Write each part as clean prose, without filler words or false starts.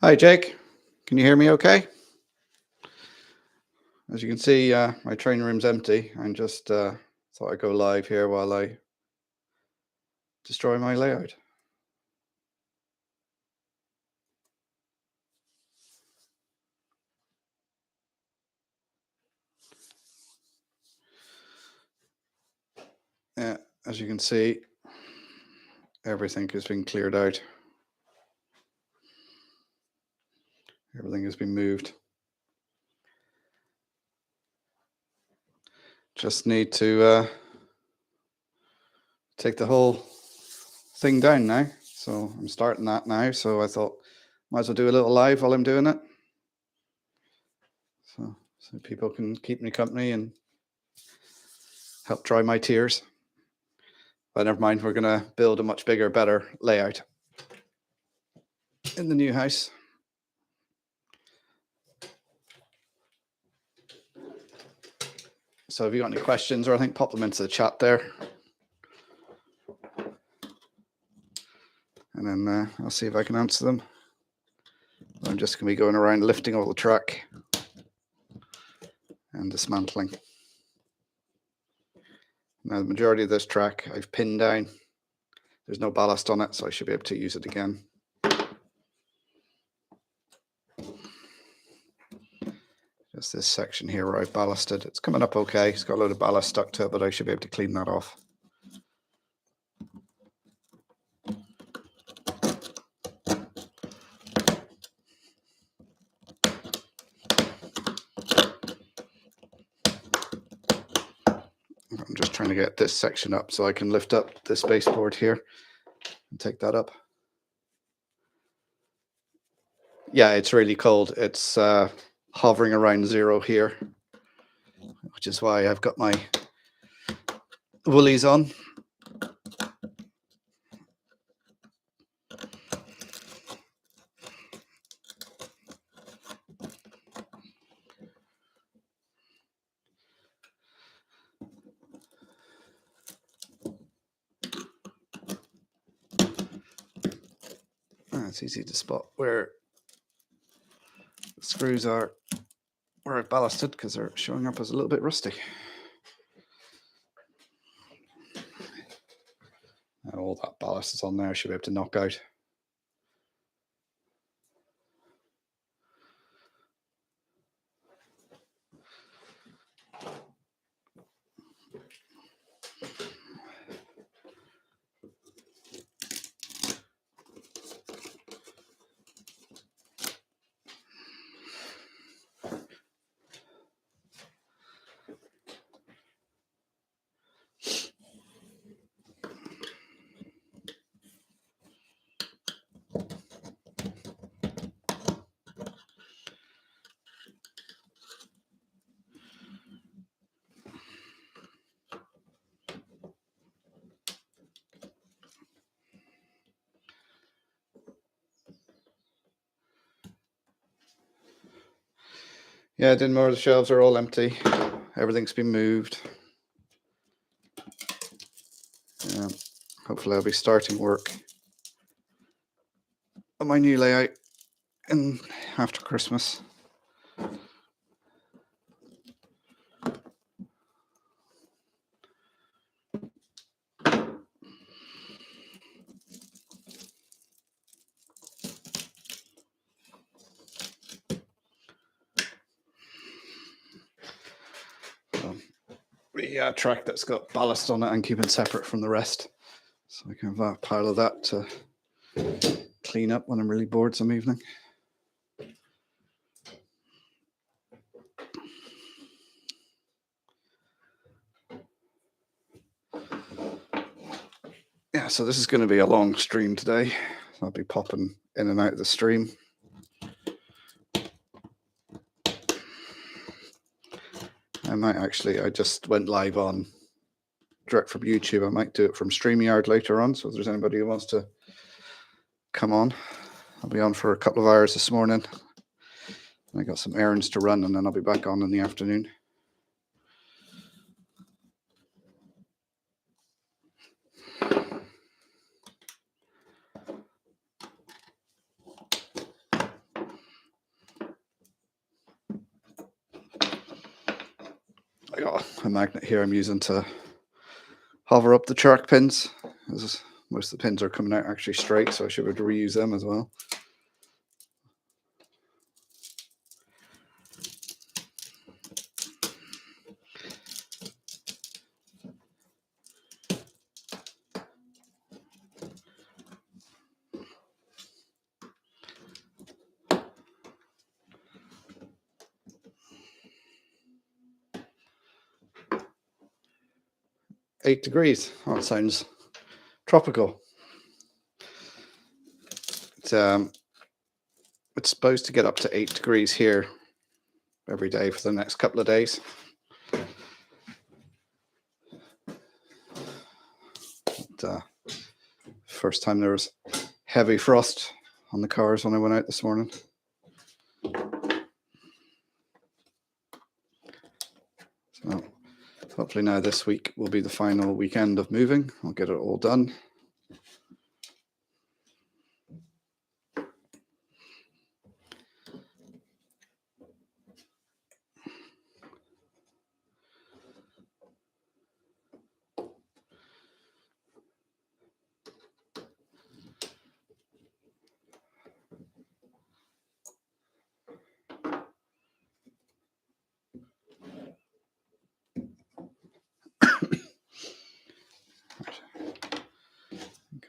Hi, Jake. Can you hear me okay? As you can see, my training room's empty. I just thought I'd go live here while I destroy my layout. Yeah, as you can see, everything has been cleared out. Everything has been moved. Just need to take the whole thing down now. So I'm starting that now. So I thought might as well do a little live while I'm doing it. So people can keep me company and help dry my tears. But never mind, we're gonna build a much bigger, better layout in the new house. So if you got any questions or anything, pop them into the chat there. And then I'll see if I can answer them. I'm just going to be going around lifting all the track and dismantling. Now the majority of this track I've pinned down. There's no ballast on it, so I should be able to use it again. Just this section here where I've ballasted. It's coming up okay. It's got a load of ballast stuck to it, but I should be able to clean that off. I'm just trying to get this section up so I can lift up this baseboard here and take that up. Yeah, it's really cold. It's hovering around 0 here, which is why I've got my woolies on. It's easy to spot where the screws are, where I've ballasted, because they're showing up as a little bit rusty. And all that ballast is on there, I should be able to knock out. Yeah, Dinmore, the shelves are all empty. Everything's been moved. Hopefully I'll be starting work on my new layout in after Christmas. The track that's got ballast on it and keeping separate from the rest, so I can have a pile of that to clean up when I'm really bored some evening. Yeah, so this is going to be a long stream today. I'll be popping in and out of the stream. I just went live on direct from YouTube. I might do it from StreamYard later on. So if there's anybody who wants to come on, I'll be on for a couple of hours this morning. I got some errands to run, and then I'll be back on in the afternoon. I got a magnet here I'm using to hover up the track pins. Most of the pins are coming out actually straight, so I should be able to reuse them as well. Eight degrees. Oh, it sounds tropical. It's supposed to get up to 8 degrees here every day for the next couple of days. First time there was heavy frost on the cars when I went out this morning. So hopefully now this week will be the final weekend of moving. I'll get it all done.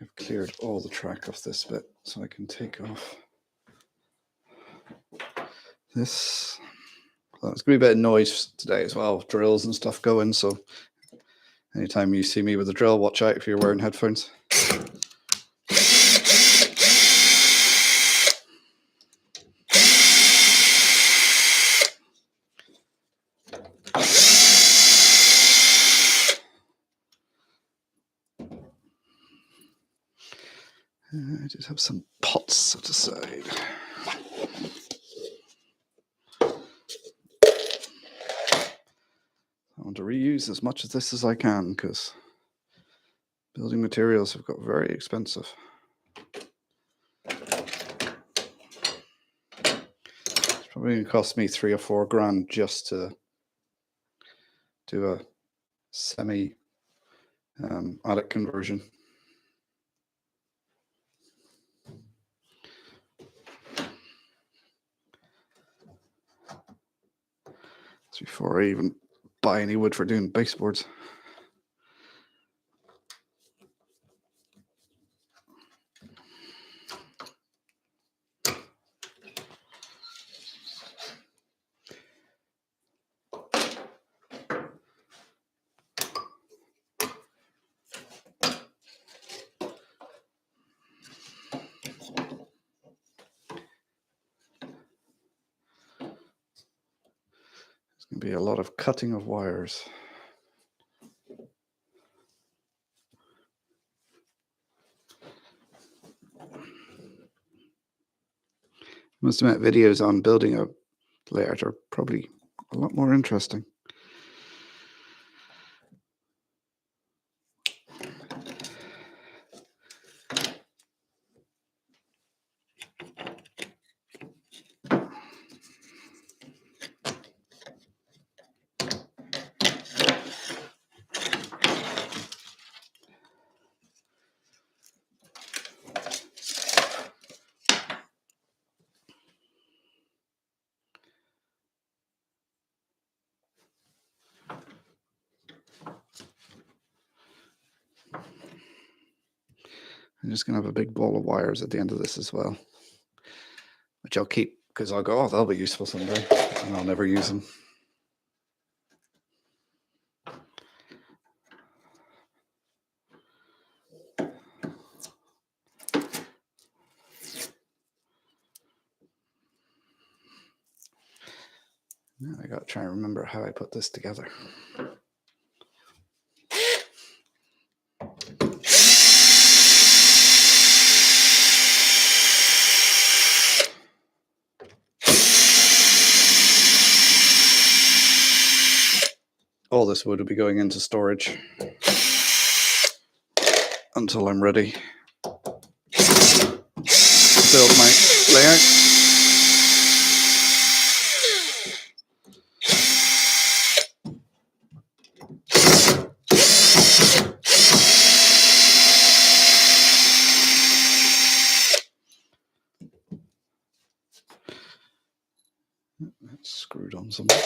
I've cleared all the track off this bit, so I can take off this. Well, it's going to be a bit of noise today as well, drills and stuff going, so anytime you see me with a drill, watch out if you're wearing headphones. I just have some pots set aside. I want to reuse as much of this as I can because building materials have got very expensive. It's probably going to cost me $3 or $4 grand just to do a semi attic conversion. That's before I even buy any wood for doing baseboards. There's going to be a lot of cutting of wires. Must admit, videos on building a layout are probably a lot more interesting. I'm just going to have a big ball of wires at the end of this as well, which I'll keep because I'll go, oh, they'll be useful someday, and I'll never use them. Now I got to try and remember how I put this together. All this wood will be going into storage until I'm ready to build my layout. It's screwed on somewhere.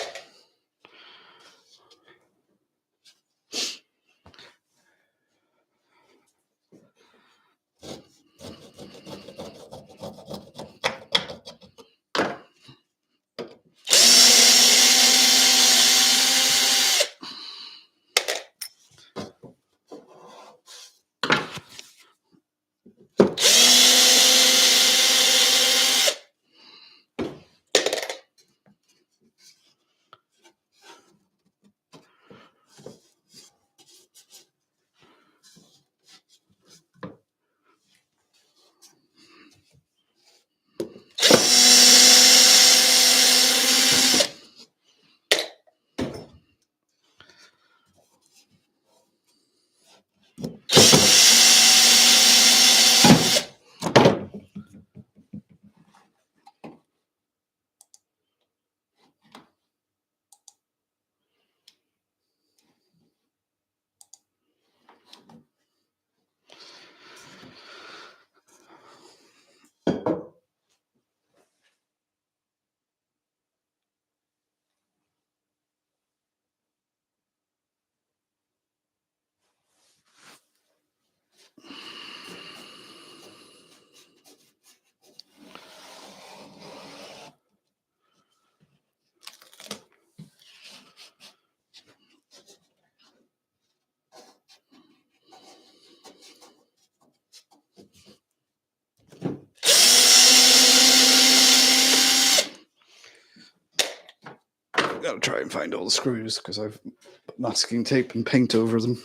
Gotta try and find all the screws because I've put masking tape and paint over them.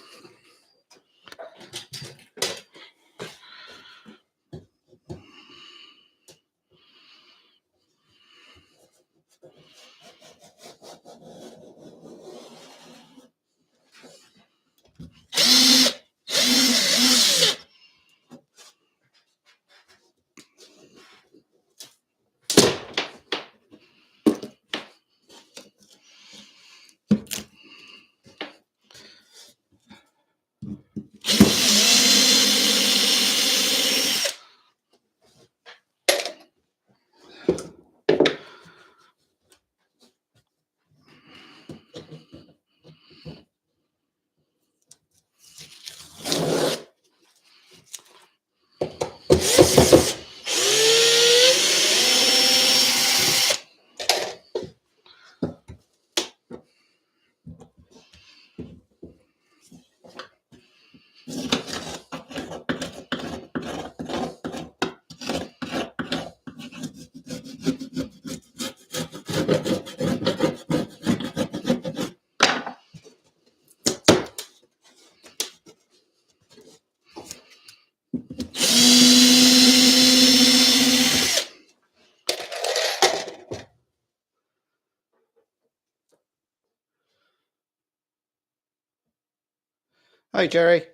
Hi, Jerry.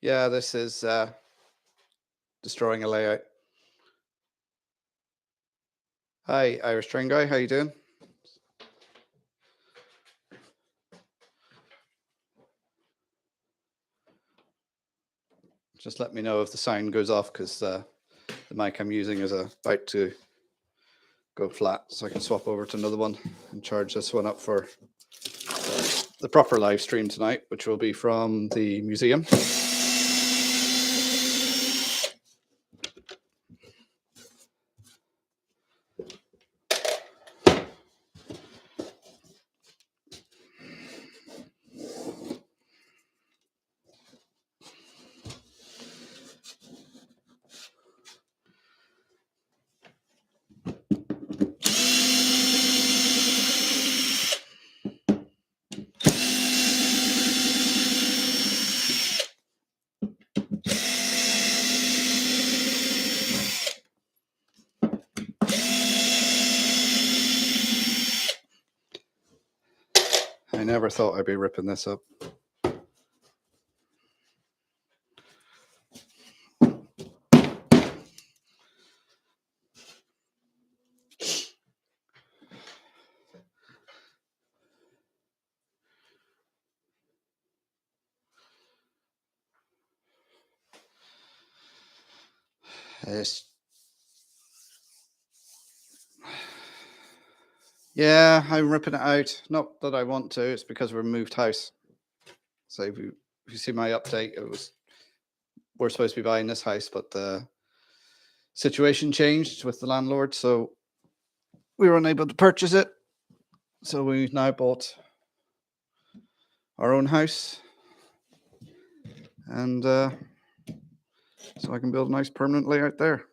Yeah, this is destroying a layout. Hi, Irish Train Guy. How you doing? Just let me know if the sound goes off because the mic I'm using is about to go flat, so I can swap over to another one and charge this one up for the proper live stream tonight, which will be from the museum. I never thought I'd be ripping this up. It's Yeah, I'm ripping it out. Not that I want to. It's because we're moved house. So if you see my update, we're supposed to be buying this house, but the situation changed with the landlord, so we were unable to purchase it. So we've now bought our own house, and so I can build a nice permanent layout there.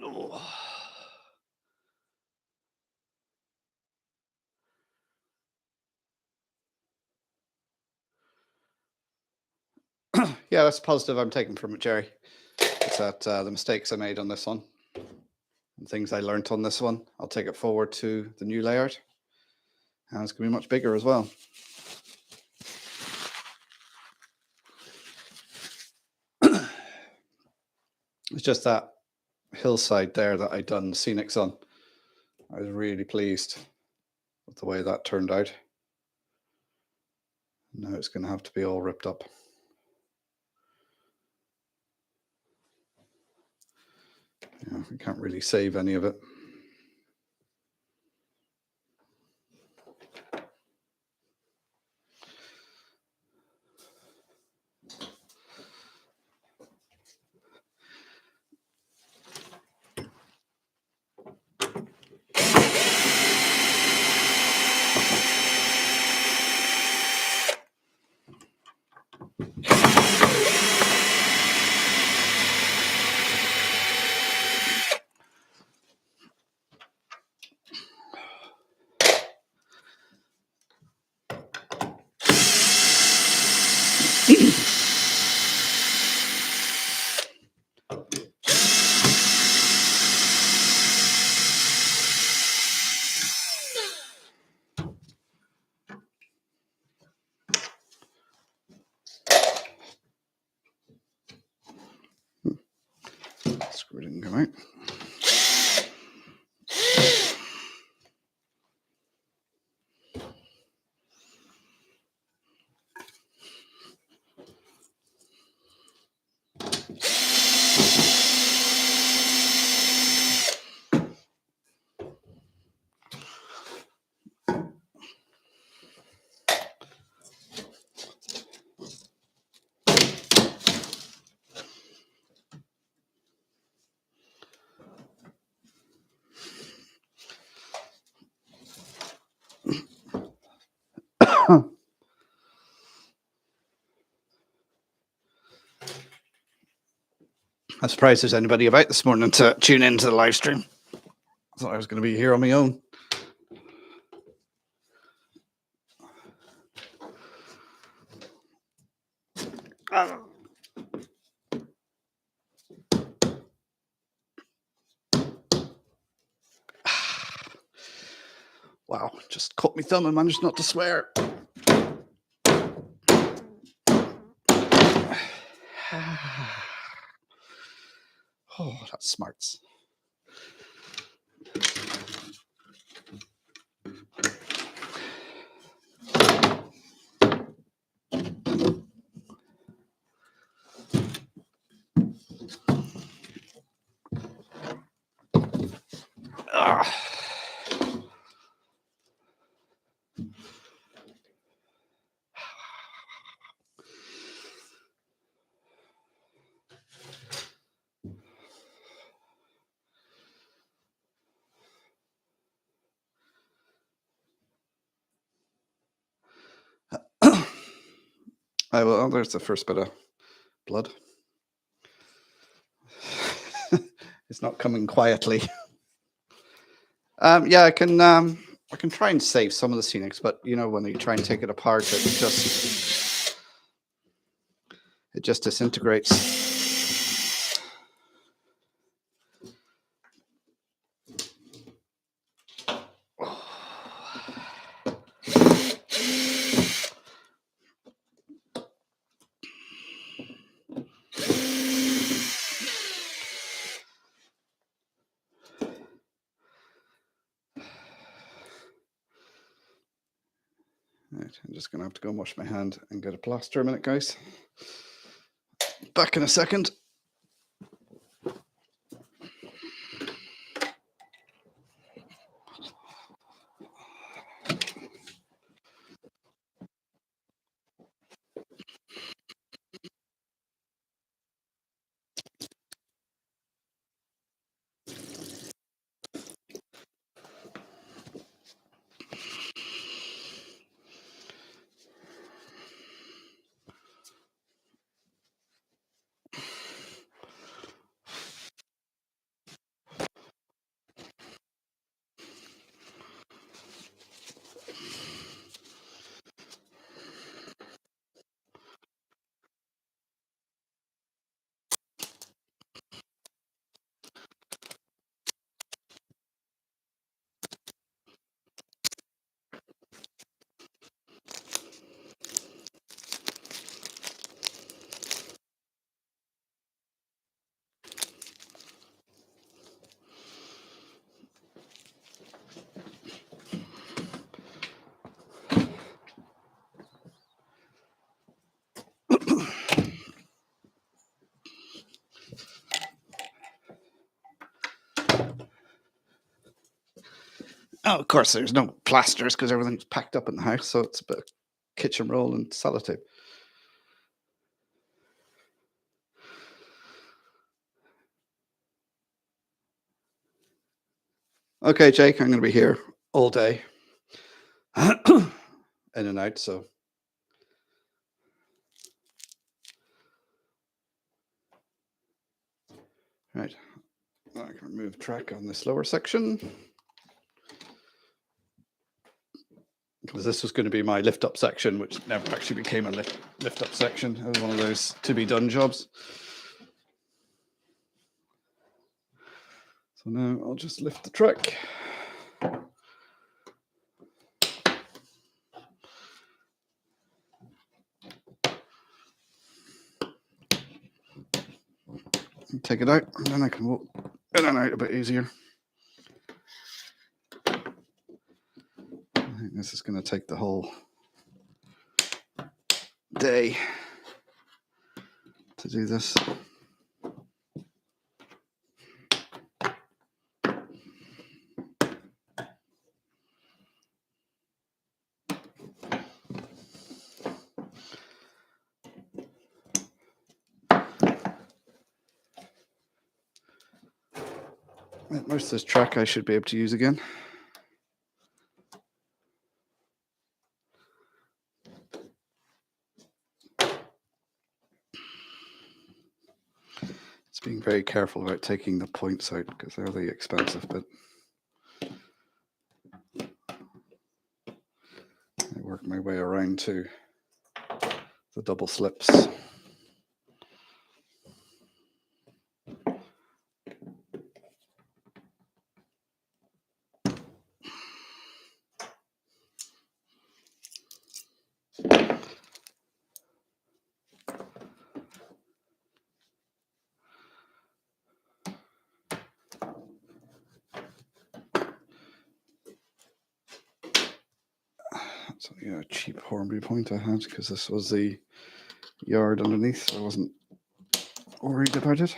Oh. Yeah, that's positive I'm taking from it, Jerry. It's that the mistakes I made on this one and things I learned on this one, I'll take it forward to the new layout. And it's going to be much bigger as well. It's just that hillside there that I done scenics on. I was really pleased with the way that turned out. Now it's going to have to be all ripped up. Yeah, we can't really save any of it. Screw didn't come out. I'm surprised there's anybody about this morning to tune into the live stream. I thought I was going to be here on my own. Wow, just cut my thumb and managed not to swear. Oh, that's smarts. Well, there's the first bit of blood. It's not coming quietly. Yeah, I can try and save some of the scenics, but you know, when you try and take it apart, it just disintegrates. Right, I'm just gonna have to go and wash my hand and get a plaster a minute, guys. Back in a second. Oh, of course, there's no plasters because everything's packed up in the house, so it's a bit of kitchen roll and sellotape. Okay, Jake, I'm going to be here all day, in and out. So, right, I can remove track on this lower section because this was going to be my lift up section, which never actually became a lift up section. It was one of those to be done jobs. So now I'll just lift the track. Take it out, and then I can walk in and out a bit easier. I think this is going to take the whole day to do this. Most of this track I should be able to use again. It's being very careful about taking the points out because they're the expensive bit. I work my way around to the double slips. So yeah, cheap Hornby point I had because this was the yard underneath, so I wasn't worried about it.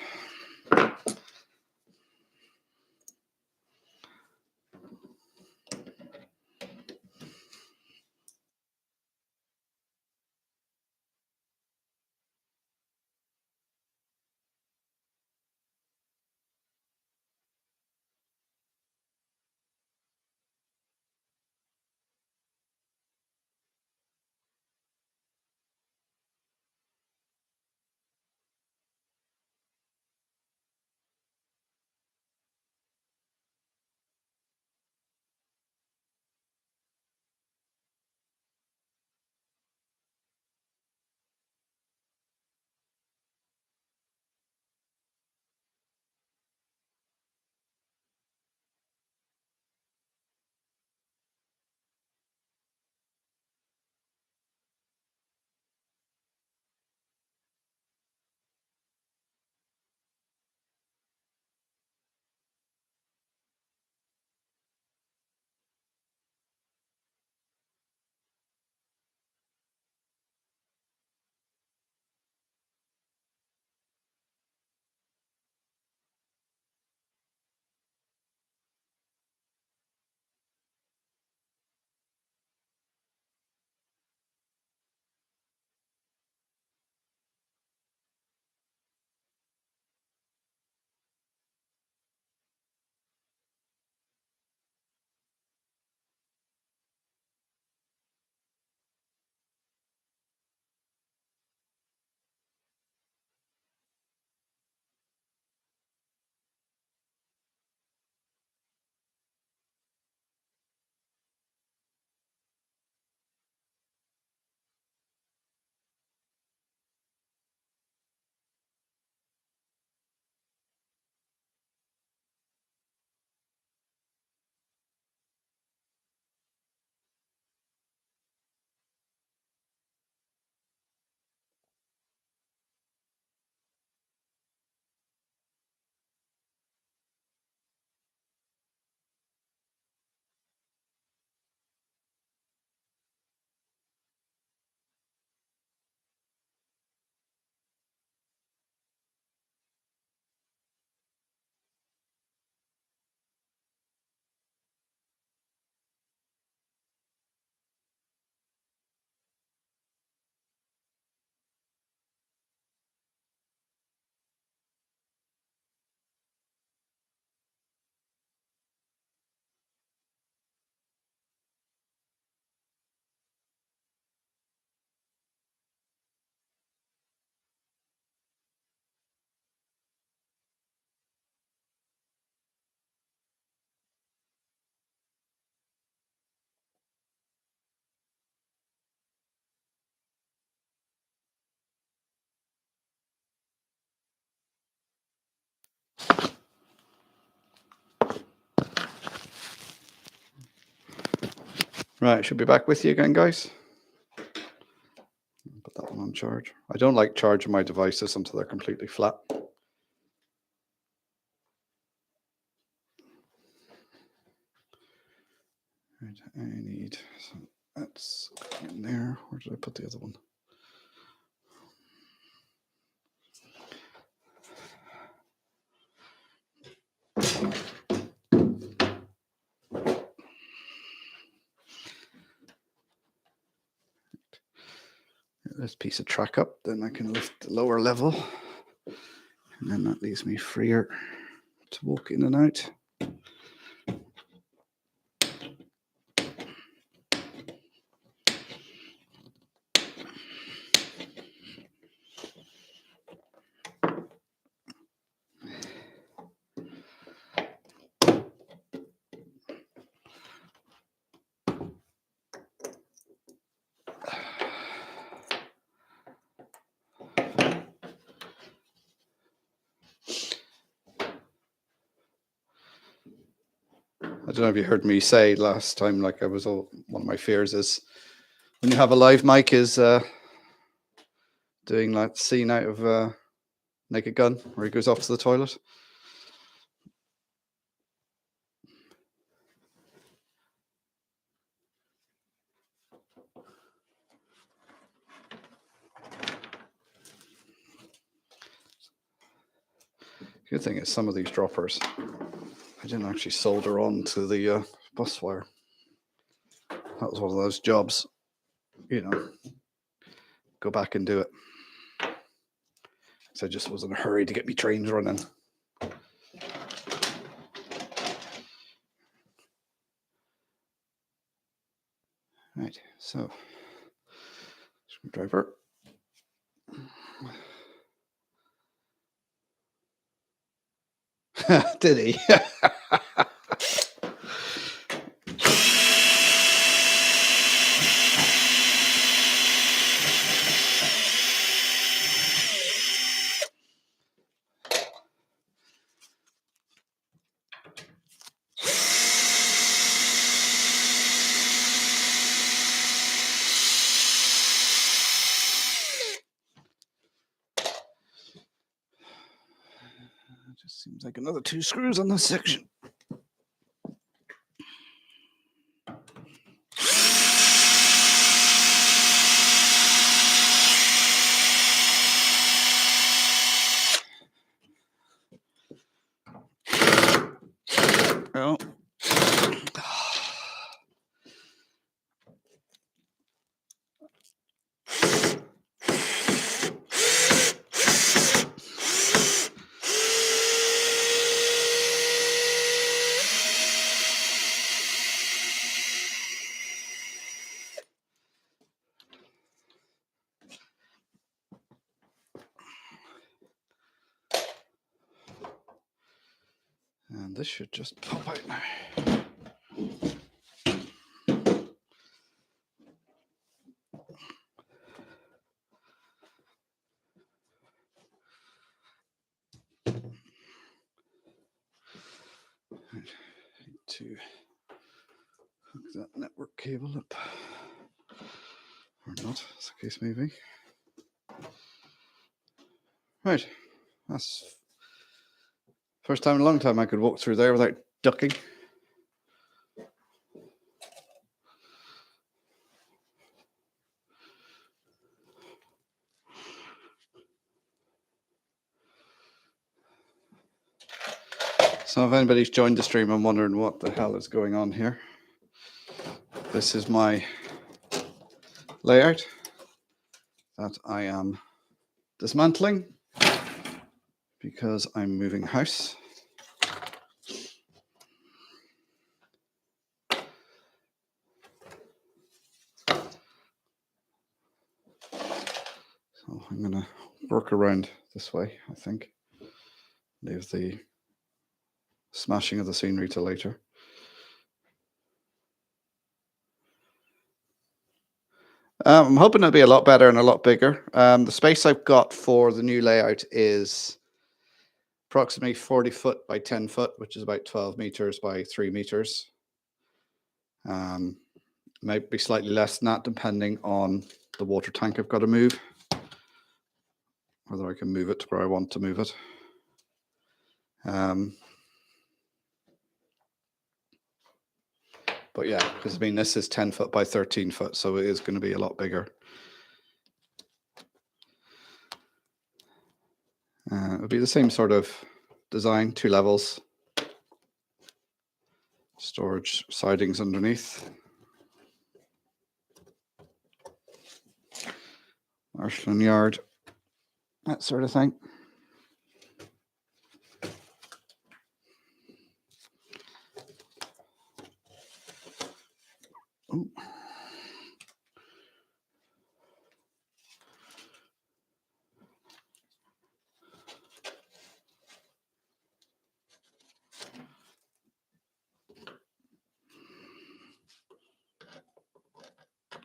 Right, should be back with you again, guys. Put that one on charge. I don't like charging my devices until they're completely flat. Right, I need, so that's in there. Where did I put the other one? This piece of track up, then I can lift the lower level, and then that leaves me freer to walk in and out. I don't know if you heard me say last time, like one of my fears is when you have a live mic is doing like the scene out of Naked Gun where he goes off to the toilet. Good thing is some of these droppers I didn't actually solder on to the bus wire. That was one of those jobs, go back and do it. So I just was in a hurry to get me trains running. Right, so screwdriver. Did he? Just seems like another 2 screws on this section. Oh. And this should just pop out now. Need to hook that network cable up, or not, as the case may be. Right, that's first time in a long time I could walk through there without ducking. So if anybody's joined the stream and wondering what the hell is going on here, this is my layout that I am dismantling because I'm moving house. So I'm going to work around this way, I think. Leave the smashing of the scenery till later. I'm hoping it'll be a lot better and a lot bigger. The space I've got for the new layout is approximately 40 foot by 10 foot, which is about 12 meters by 3 meters. Might be slightly less than that, depending on the water tank I've got to move, whether I can move it to where I want to move it. But yeah, because I mean, this is 10 foot by 13 foot, so it is going to be a lot bigger. It'll be the same sort of design, 2 levels, storage sidings underneath. Marshland yard, that sort of thing. Ooh.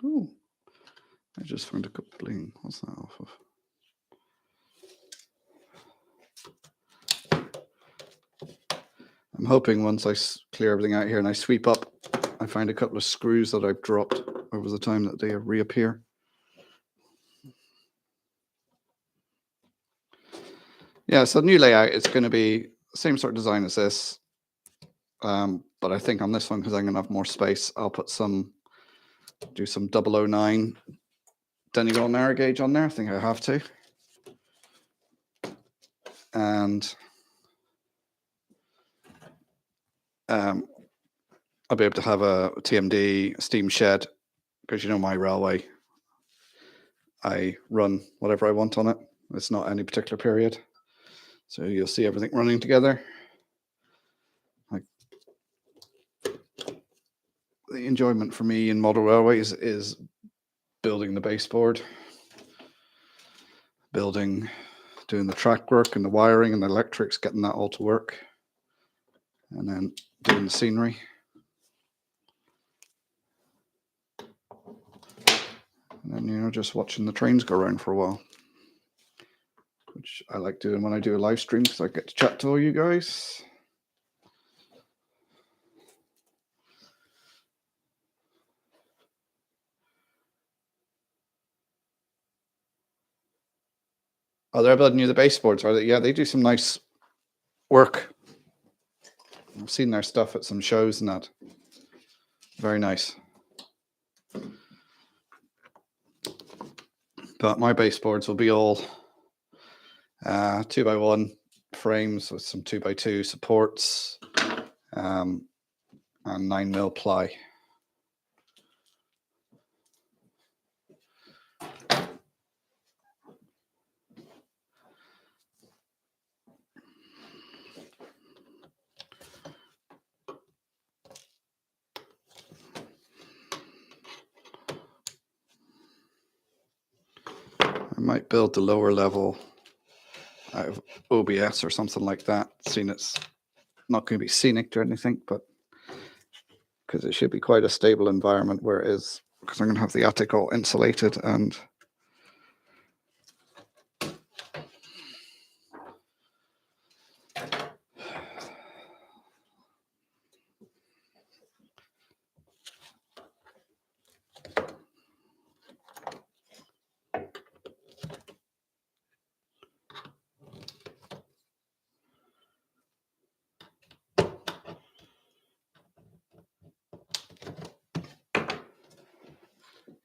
Ooh. I just found a coupling. What's that off of? I'm hoping once I clear everything out here and I sweep up, I find a couple of screws that I've dropped over the time that they reappear. Yeah, so the new layout is going to be the same sort of design as this. But I think on this one, because I'm going to have more space, I'll put do some 009 Donegal narrow gauge on there. I think I have to. And I'll be able to have a TMD steam shed, because you know my railway, I run whatever I want on it. It's not any particular period. So you'll see everything running together. Like, the enjoyment for me in model railways is building the baseboard, doing the track work and the wiring and the electrics, getting that all to work, and then doing the scenery. And then, just watching the trains go around for a while, which I like doing when I do a live stream, because I get to chat to all you guys. Oh, they're building you the baseboards, are they? Yeah, they do some nice work. I've seen their stuff at some shows and that. Very nice. But my baseboards will be all 2x1 frames with some 2x2 supports and 9mm ply. I might build the lower level out of OBS or something like that, seeing it's not going to be scenic or anything, but because it should be quite a stable environment where it is, because I'm going to have the attic all insulated and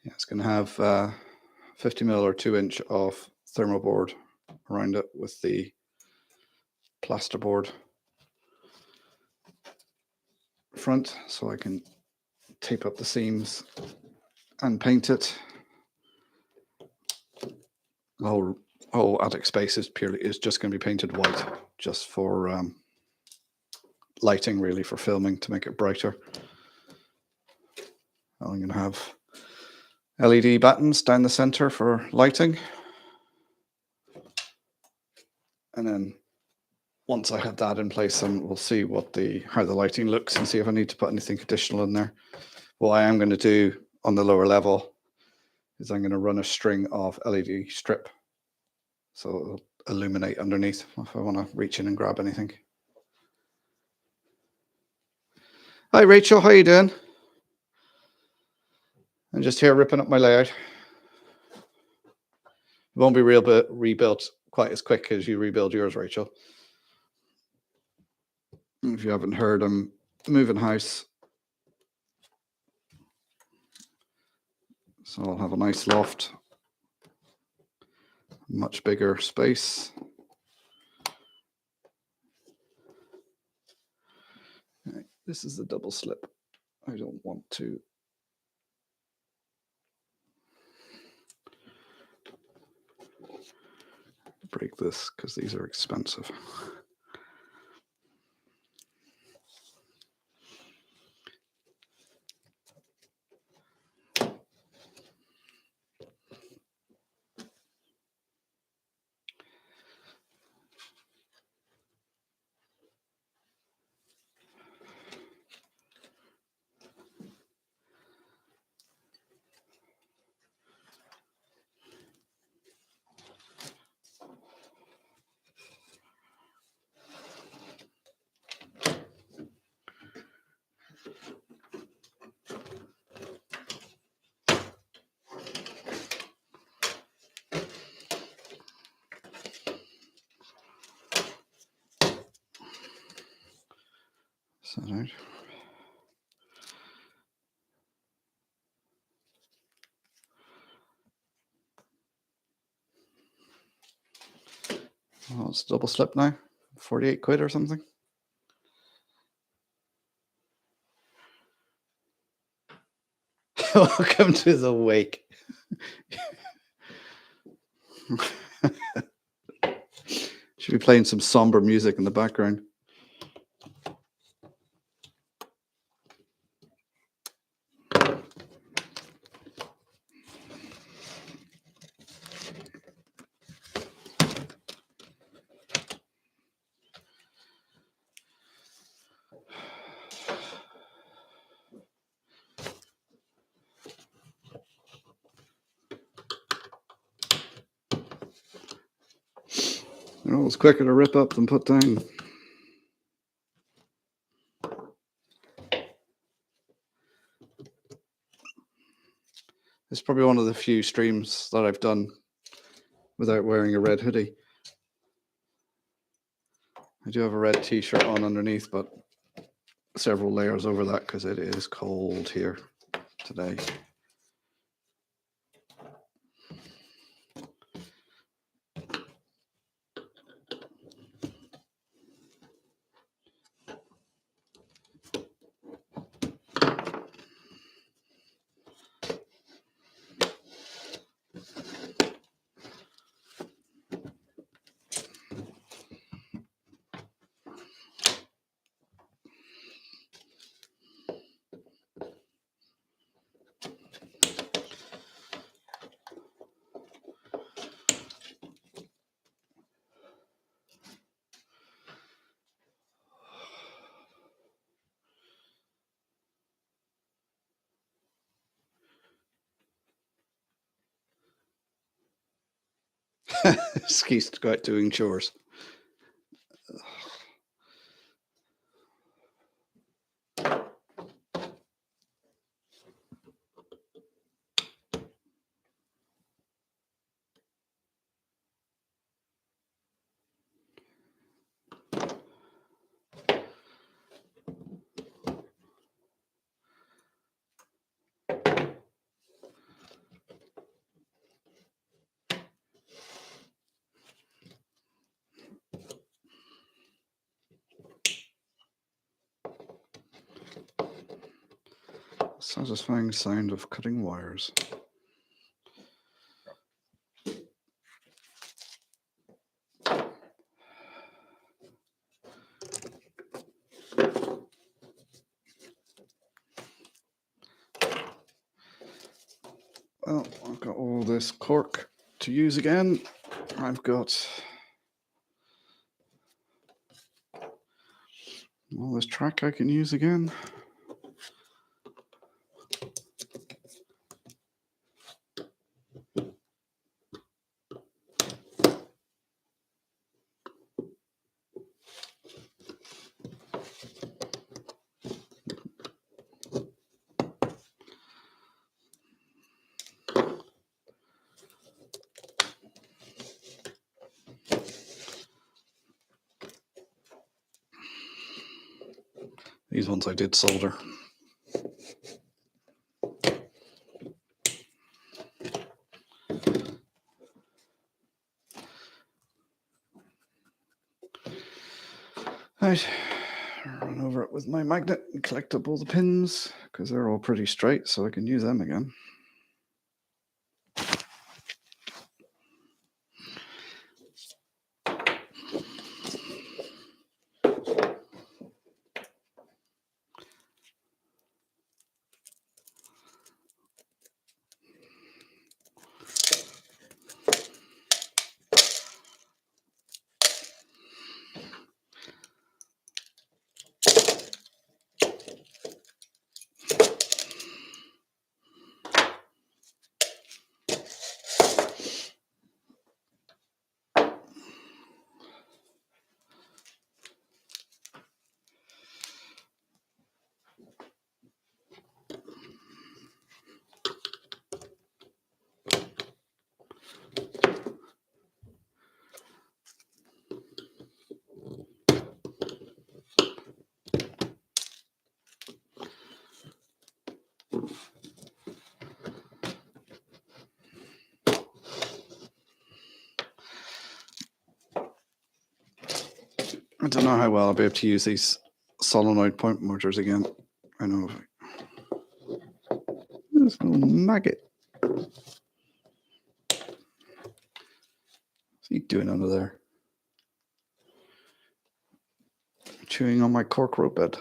it's going to have 50mm or 2-inch of thermoboard around it with the plasterboard front, so I can tape up the seams and paint it. The whole attic space is just going to be painted white, just for lighting, really, for filming, to make it brighter. I'm going to have LED buttons down the center for lighting, and then once I have that in place, then we'll see how the lighting looks and see if I need to put anything additional in there. What I am going to do on the lower level is I'm going to run a string of LED strip, so it'll illuminate underneath if I want to reach in and grab anything. Hi Rachel, how you doing? And just here ripping up my layout. It won't be rebuilt quite as quick as you rebuild yours, Rachel. If you haven't heard, I'm moving house. So I'll have a nice loft, much bigger space. Right, this is the double slip. I don't want to break this because these are expensive. Set out. Well, it's double slip now, 48 quid or something. Welcome to the wake. Should be playing some somber music in the background. They're always quicker to rip up than put down. It's probably one of the few streams that I've done without wearing a red hoodie. I do have a red t-shirt on underneath, but several layers over that because it is cold here today. Excuse to go out doing chores. Satisfying sound of cutting wires. Well, I've got all this cork to use again. I've got all this track I can use again. These ones I did solder. Right, run over it with my magnet and collect up all the pins because they're all pretty straight, so I can use them again. I don't know how well I'll be able to use these solenoid point motors again. I know. This little maggot. What's he doing under there? Chewing on my cork rope bed.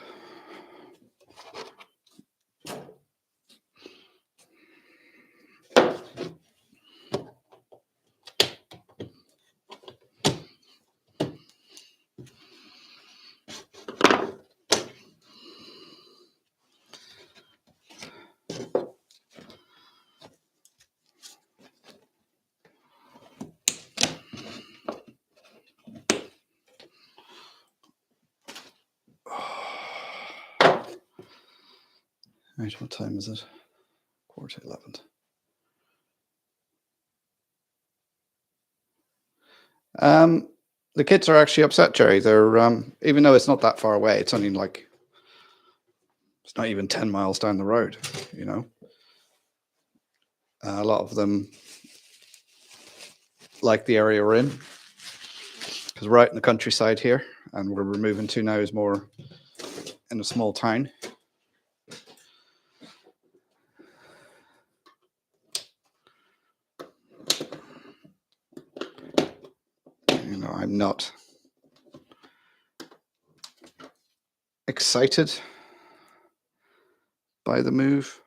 Right, what time is it? 11:15. The kids are actually upset, Jerry. They're even though it's not that far away, it's only like it's not even 10 miles down the road, you know. A lot of them like the area we're in because we're out in the countryside here, and where we're moving to now is more in a small town. You know, I'm not excited by the move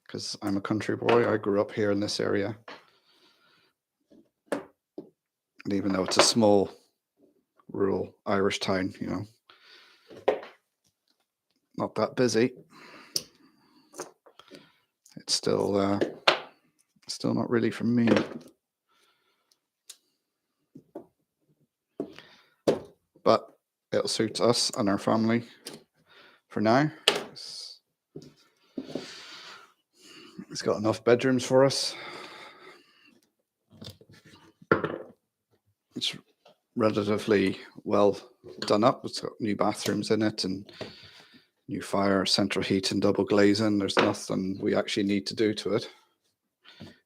because I'm a country boy. I grew up here in this area. And even though it's a small rural Irish town, you know, not that busy, it's still not really for me. But it'll suit us and our family for now. It's got enough bedrooms for us. It's relatively well done up. It's got new bathrooms in it and new fire, central heat and double glazing. There's nothing we actually need to do to it.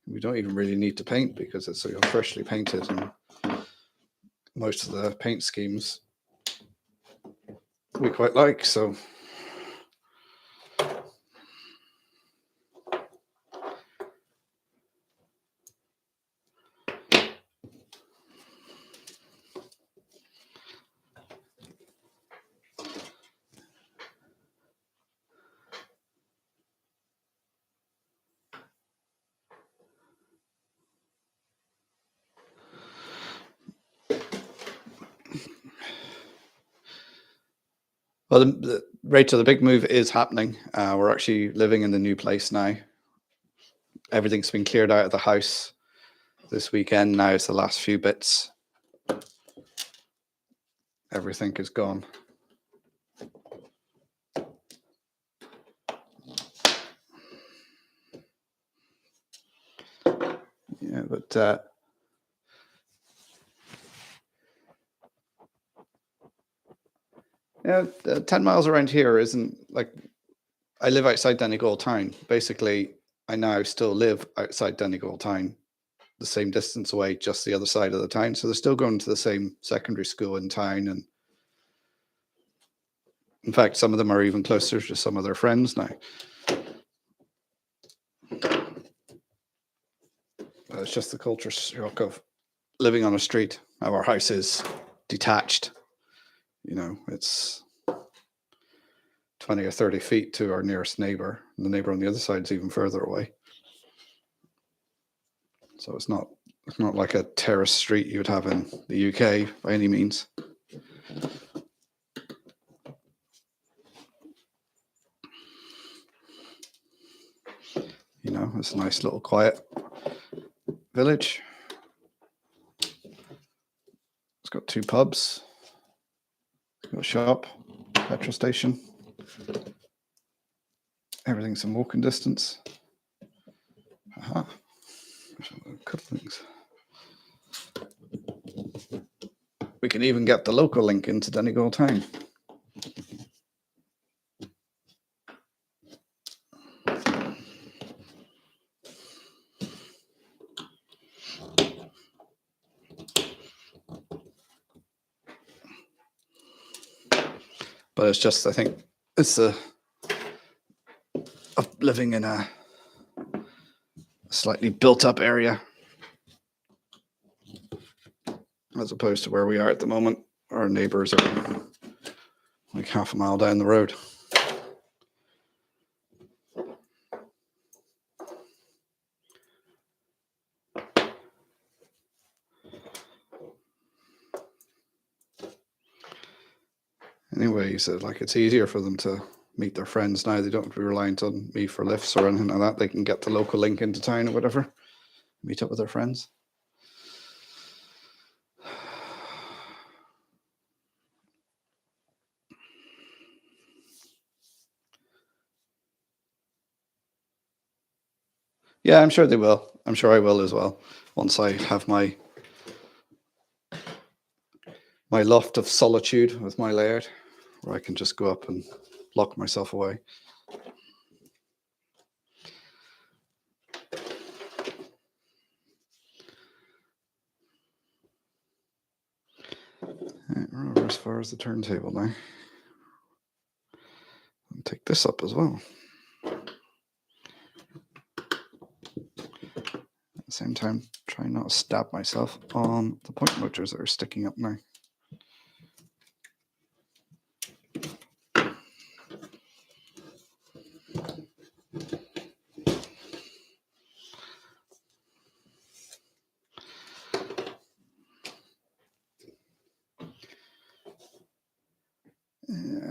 We don't even really need to paint because it's freshly painted, and most of the paint schemes we quite like. So well, Rachel, the big move is happening. We're actually living in the new place now. Everything's been cleared out of the house this weekend. Now it's the last few bits. Everything is gone. Yeah, but Yeah, 10 miles around here isn't like I live outside Donegal town. Basically, I now still live outside Donegal town, the same distance away, just the other side of the town. So they're still going to the same secondary school in town. And in fact, some of them are even closer to some of their friends now. It's just the culture shock of living on a street. Our house is detached. You know, it's 20 or 30 feet to our nearest neighbor. And the neighbor on the other side is even further away. So it's not like a terrace street you would have in the UK by any means. You know, it's a nice little quiet village. It's got 2 pubs. It's got a shop, petrol station. Everything's in walking distance. Aha. A couple things. We can even get the local link into Donegal town. But it's just, I think, it's of living in a slightly built-up area, as opposed to where we are at the moment. Our neighbours are like half a mile down the road. Anyway, he said like it's easier for them to meet their friends now. They don't have to be reliant on me for lifts or anything like that. They can get the local link into town or whatever, meet up with their friends. Yeah, I'm sure they will. I'm sure I will as well. Once I have my loft of solitude with my laird, where I can just go up and lock myself away. Right, we're over as far as the turntable now. I'll take this up as well. At the same time, try not to stab myself on the point motors that are sticking up now.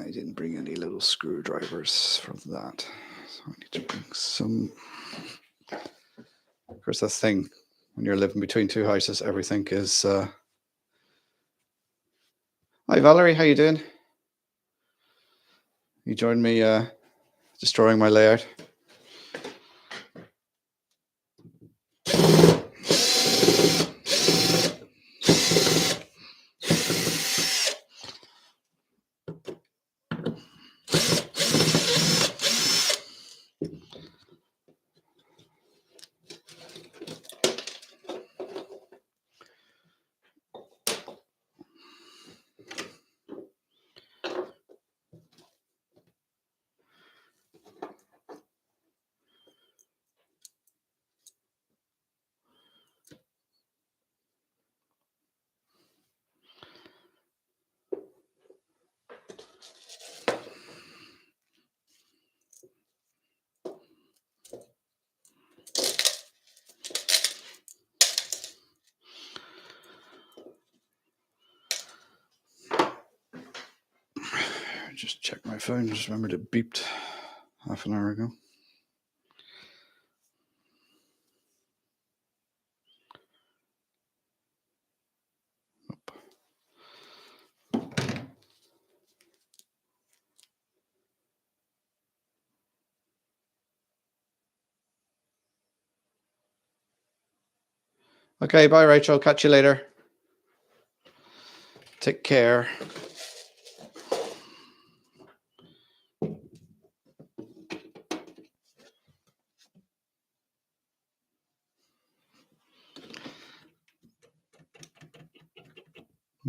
I didn't bring any little screwdrivers for that, so I need to bring some. Of course, that's the thing. When you're living between 2 houses, everything is... Hi, Valerie. How you doing? You joined me destroying my layout. Just check my phone. Just remembered it beeped half an hour ago. Okay, bye, Rachel. Catch you later. Take care.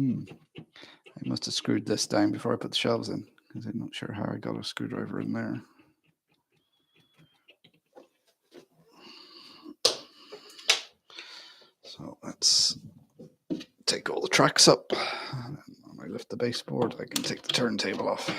I must have screwed this down before I put the shelves in, because I'm not sure how I got a screwdriver in there. So let's take all the tracks up. And then when I lift the baseboard, I can take the turntable off.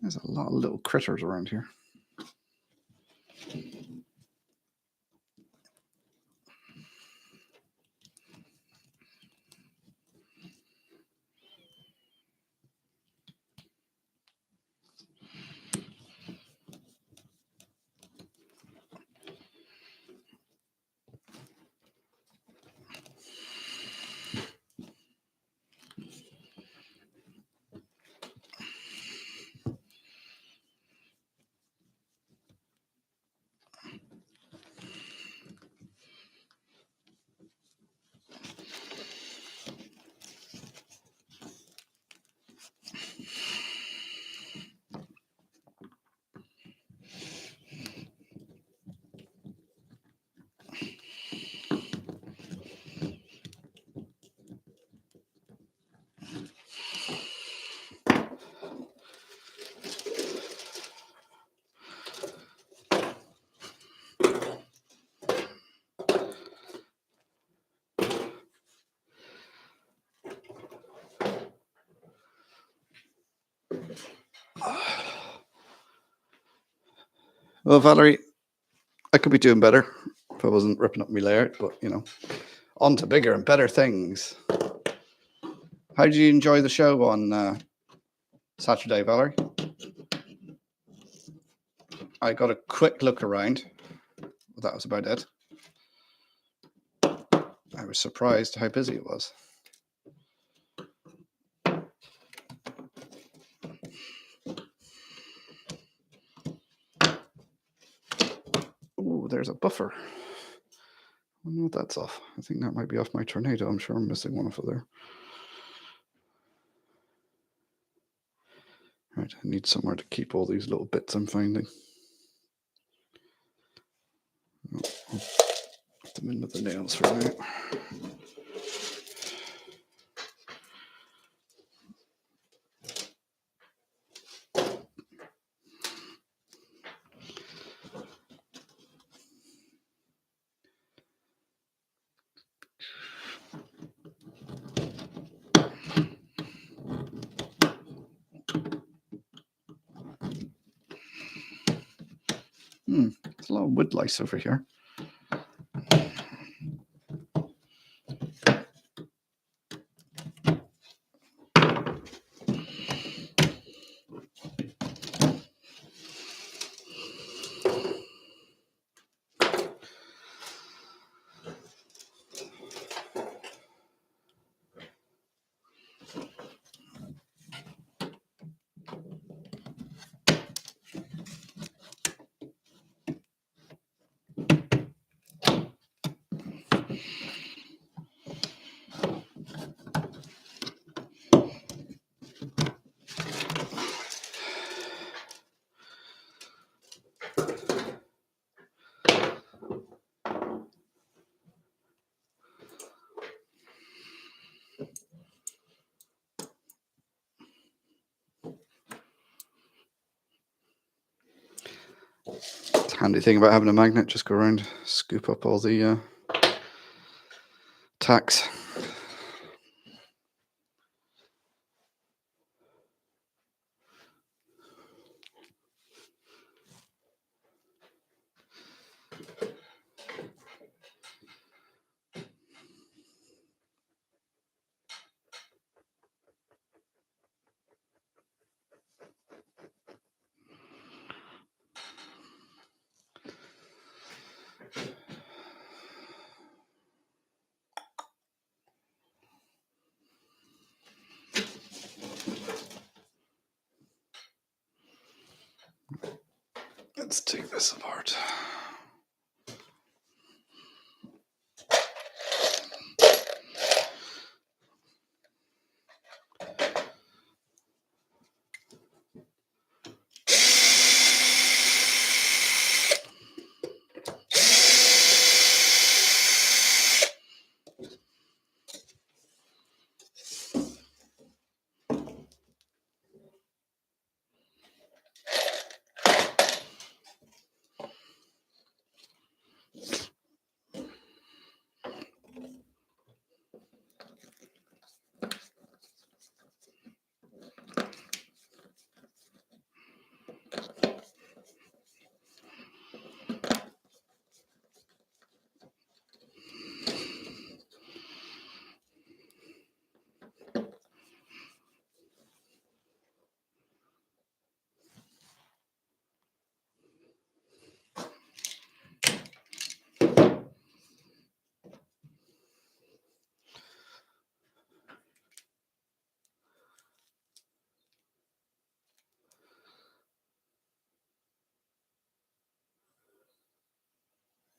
There's a lot of little critters around here. Well, Valerie, I could be doing better if I wasn't ripping up my layout, but on to bigger and better things. How did you enjoy the show on Saturday, Valerie? I got a quick look around. That was about it. I was surprised how busy it was. Oh, there's a buffer. I wonder what that's off. I think that might be off my tornado. I'm sure I'm missing one off of there. Right, I need somewhere to keep all these little bits I'm finding. I'll put them in with the nails for now. There's a lot of wood lice over here. Handy thing about having a magnet, just go around, scoop up all the tacks. Let's take this apart.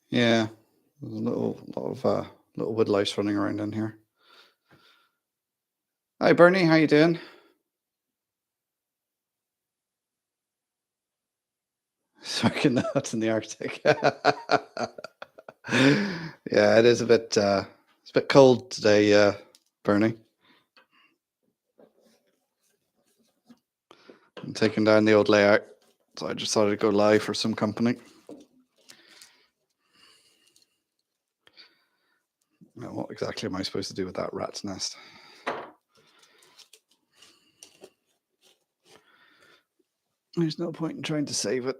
Yeah, there's a lot of little woodlice running around in here. Hi, Bernie. How you doing? Smoking nuts in the Arctic. Yeah, it is a bit. It's a bit cold today, Bernie. I'm taking down the old layout, so I just thought I'd go live for some company. Now, what exactly am I supposed to do with that rat's nest? There's no point in trying to save it.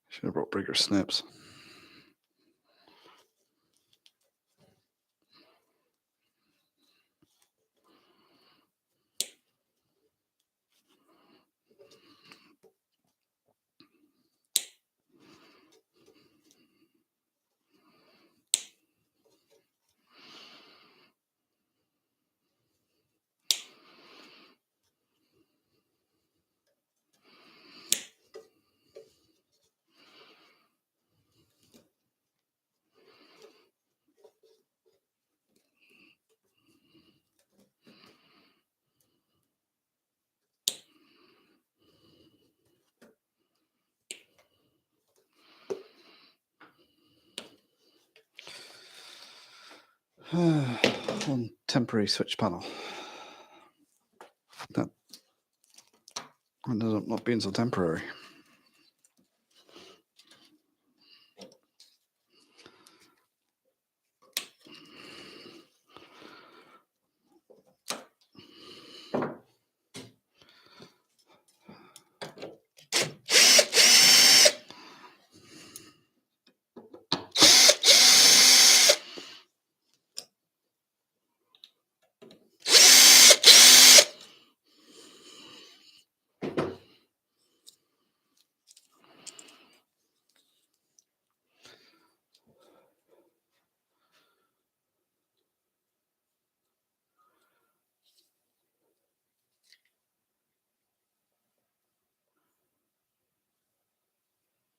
Should have brought bigger snips. One temporary switch panel. That ended up not being so temporary.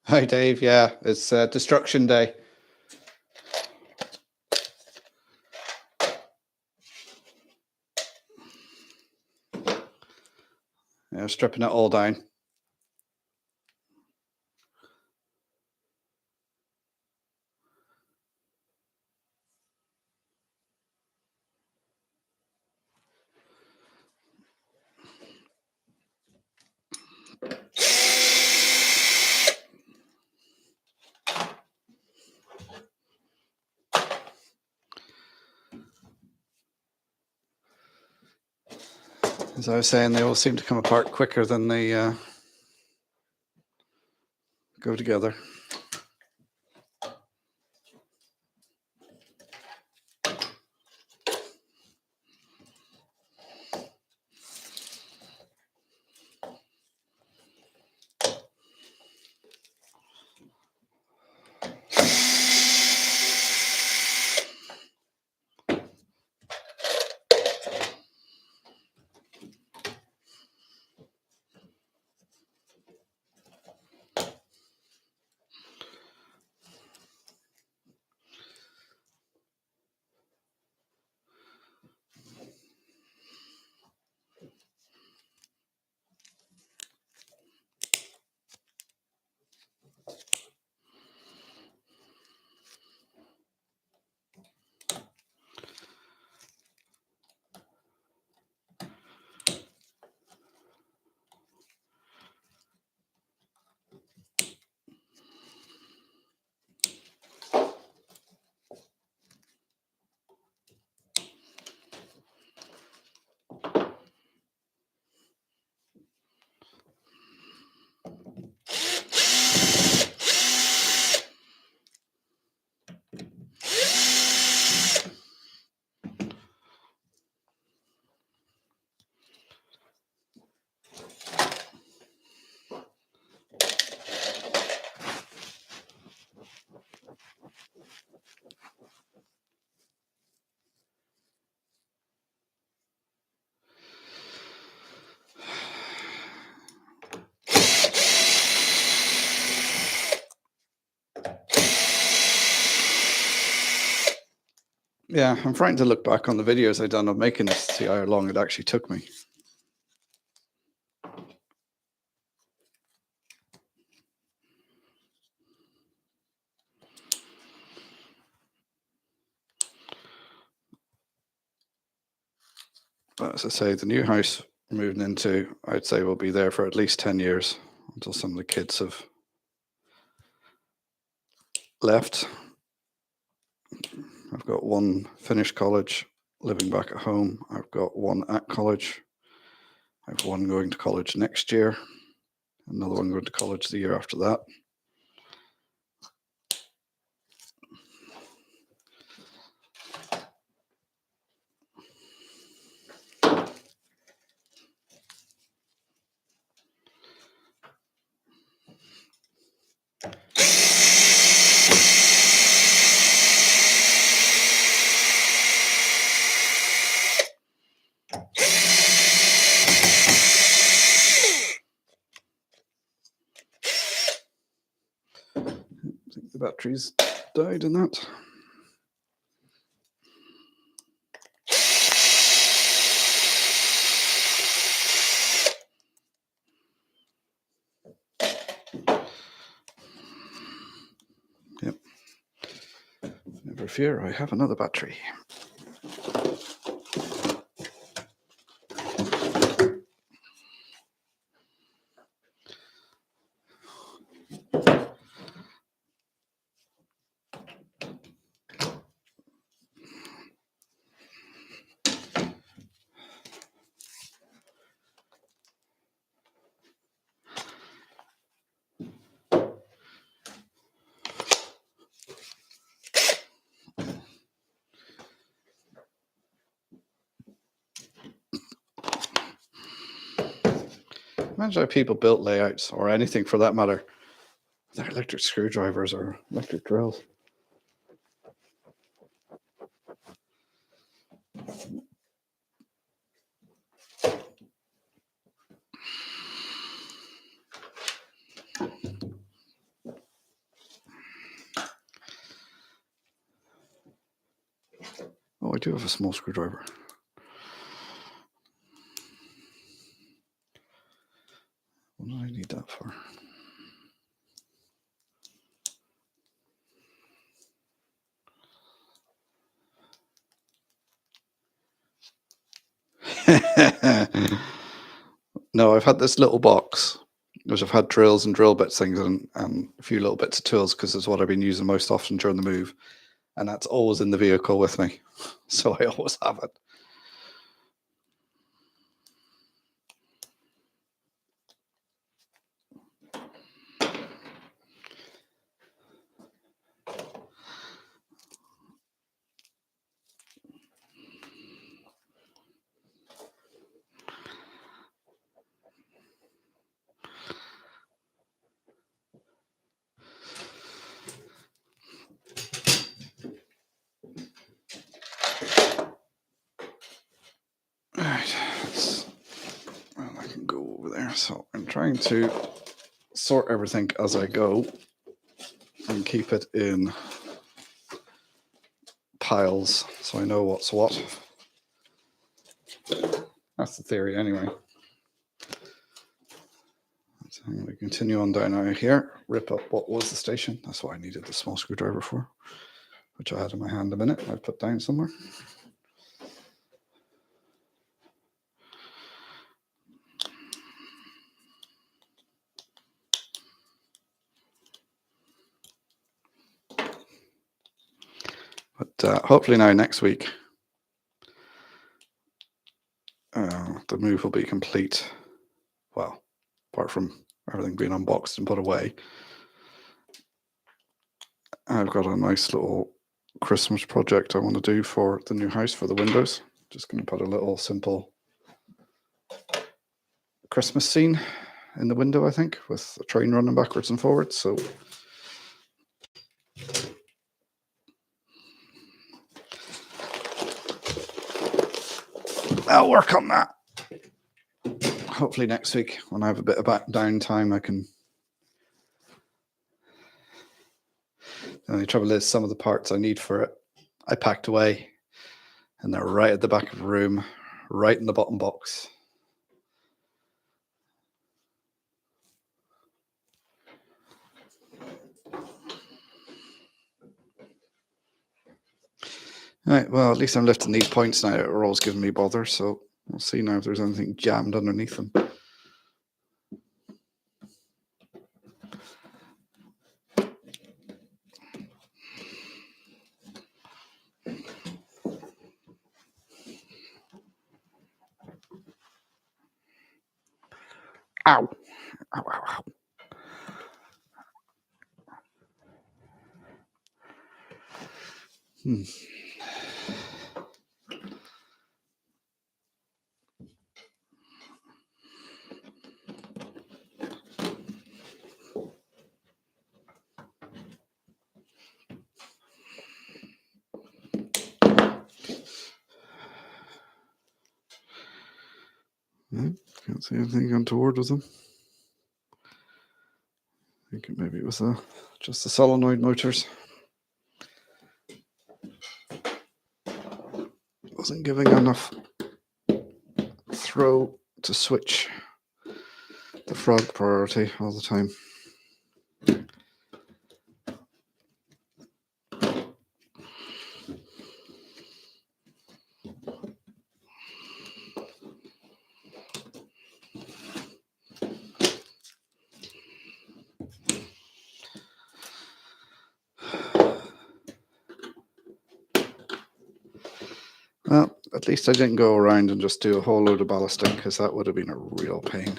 Hi, Dave. Yeah, it's Destruction Day. Yeah, stripping it all down. As I was saying, they all seem to come apart quicker than they go together. Yeah, I'm frightened to look back on the videos I done of making this to see how long it actually took me. But as I say, the new house we're moving into, I'd say we'll be there for at least 10 years until some of the kids have left. I've got one finished college, living back at home. I've got one at college. I have one going to college next year, another one going to college the year after that. I think the batteries died in that. Yep. Never fear, I have another battery. Imagine how people built layouts, or anything for that matter, with their electric screwdrivers or electric drills. Oh, I do have a small screwdriver. What do I need that for? No, I've had this little box, which I've had drills and drill bits things and a few little bits of tools because it's what I've been using most often during the move. And that's always in the vehicle with me. So I always have it. Right, well, I can go over there. So I'm trying to sort everything as I go and keep it in piles so I know what's what. That's the theory anyway. So I'm going to continue on down out here, rip up what was the station. That's what I needed the small screwdriver for, which I had in my hand a minute. I've put down somewhere. But hopefully now next week, the move will be complete. Well, apart from everything being unboxed and put away. I've got a nice little Christmas project I want to do for the new house for the windows. Just going to put a little simple Christmas scene in the window, I think, with a train running backwards and forwards. So I'll work on that. Hopefully next week, when I have a bit of downtime, I can. The only trouble is some of the parts I need for it, I packed away And they're right at the back of the room, right in the bottom box. Right, well, at least I'm lifting these points now. Are always giving me bother, so we'll see now if there's anything jammed underneath them. Ow! Ow, ow, ow. Can't see anything untoward with them. I think maybe it was just the solenoid motors. Wasn't giving enough throw to switch the frog priority all the time. Well, at least I didn't go around and just do a whole load of ballasting, because that would have been a real pain.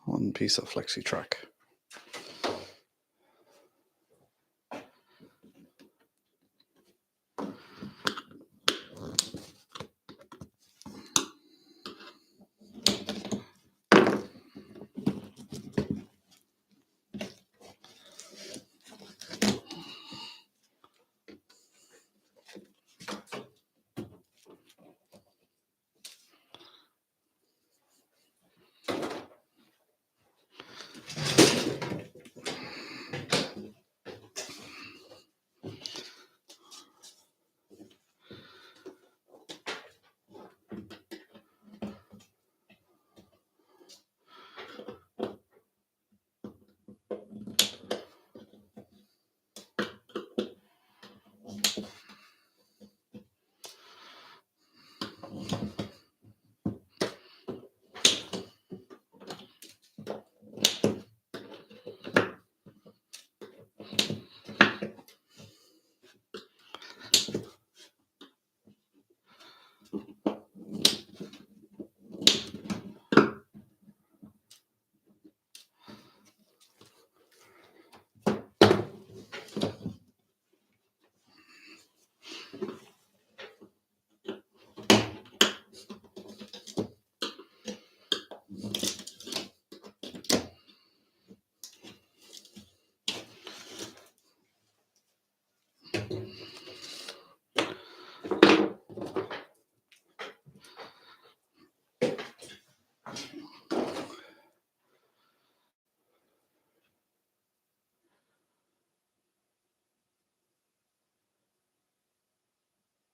One piece of flexi track.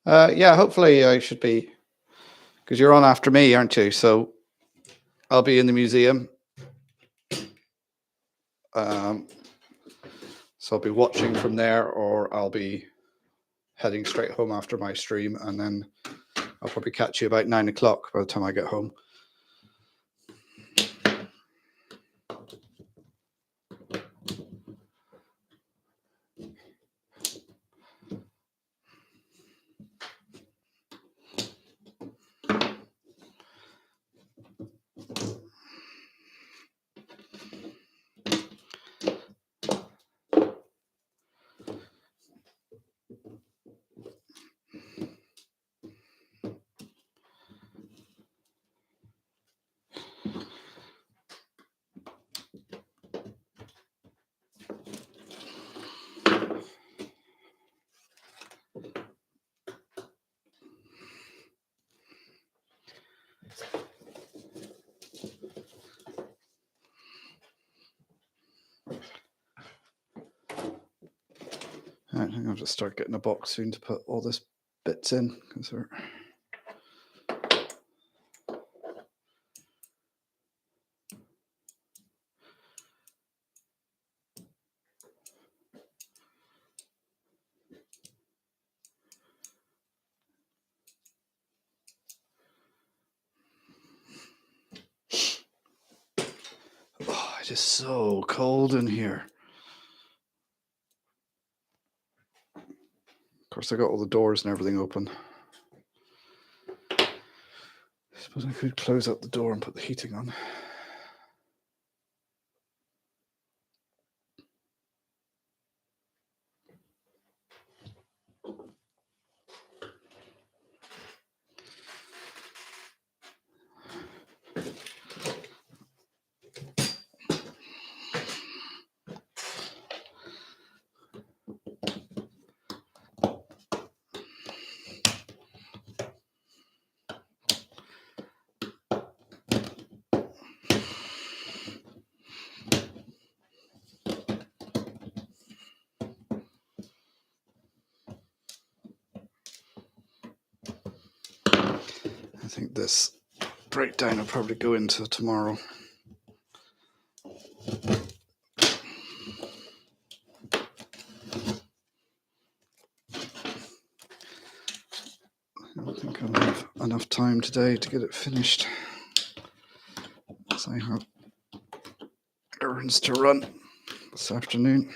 Yeah, hopefully I should be, because you're on after me, aren't you? So I'll be in the museum. So I'll be watching from there, or I'll be heading straight home after my stream, and then I'll probably catch you about 9 o'clock by the time I get home. I think I'll just start getting a box soon to put all this bits in, because we're it is so cold in here. Of course, I got all the doors and everything open. I suppose I could close up the door and put the heating on. I think this breakdown will probably go into tomorrow. I don't think I'll have enough time today to get it finished, as I have errands to run this afternoon.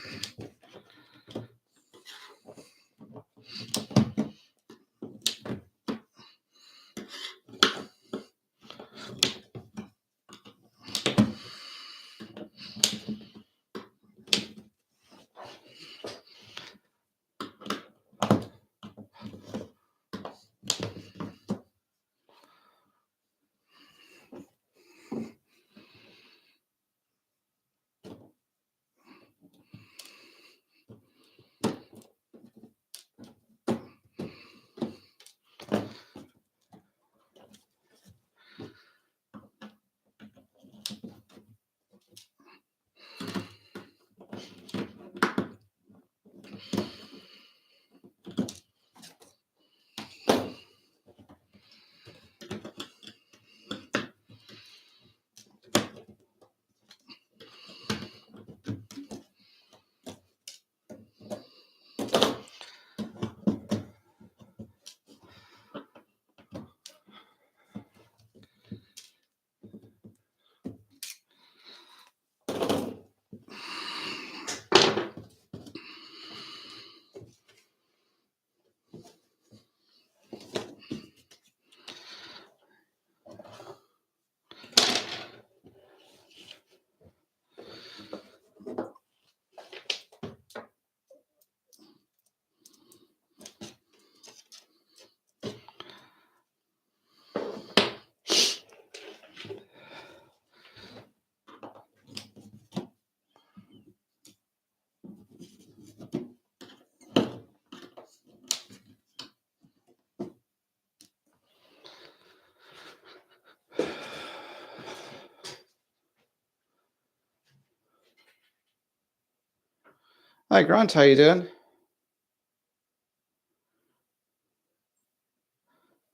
Hi Grant, how you doing?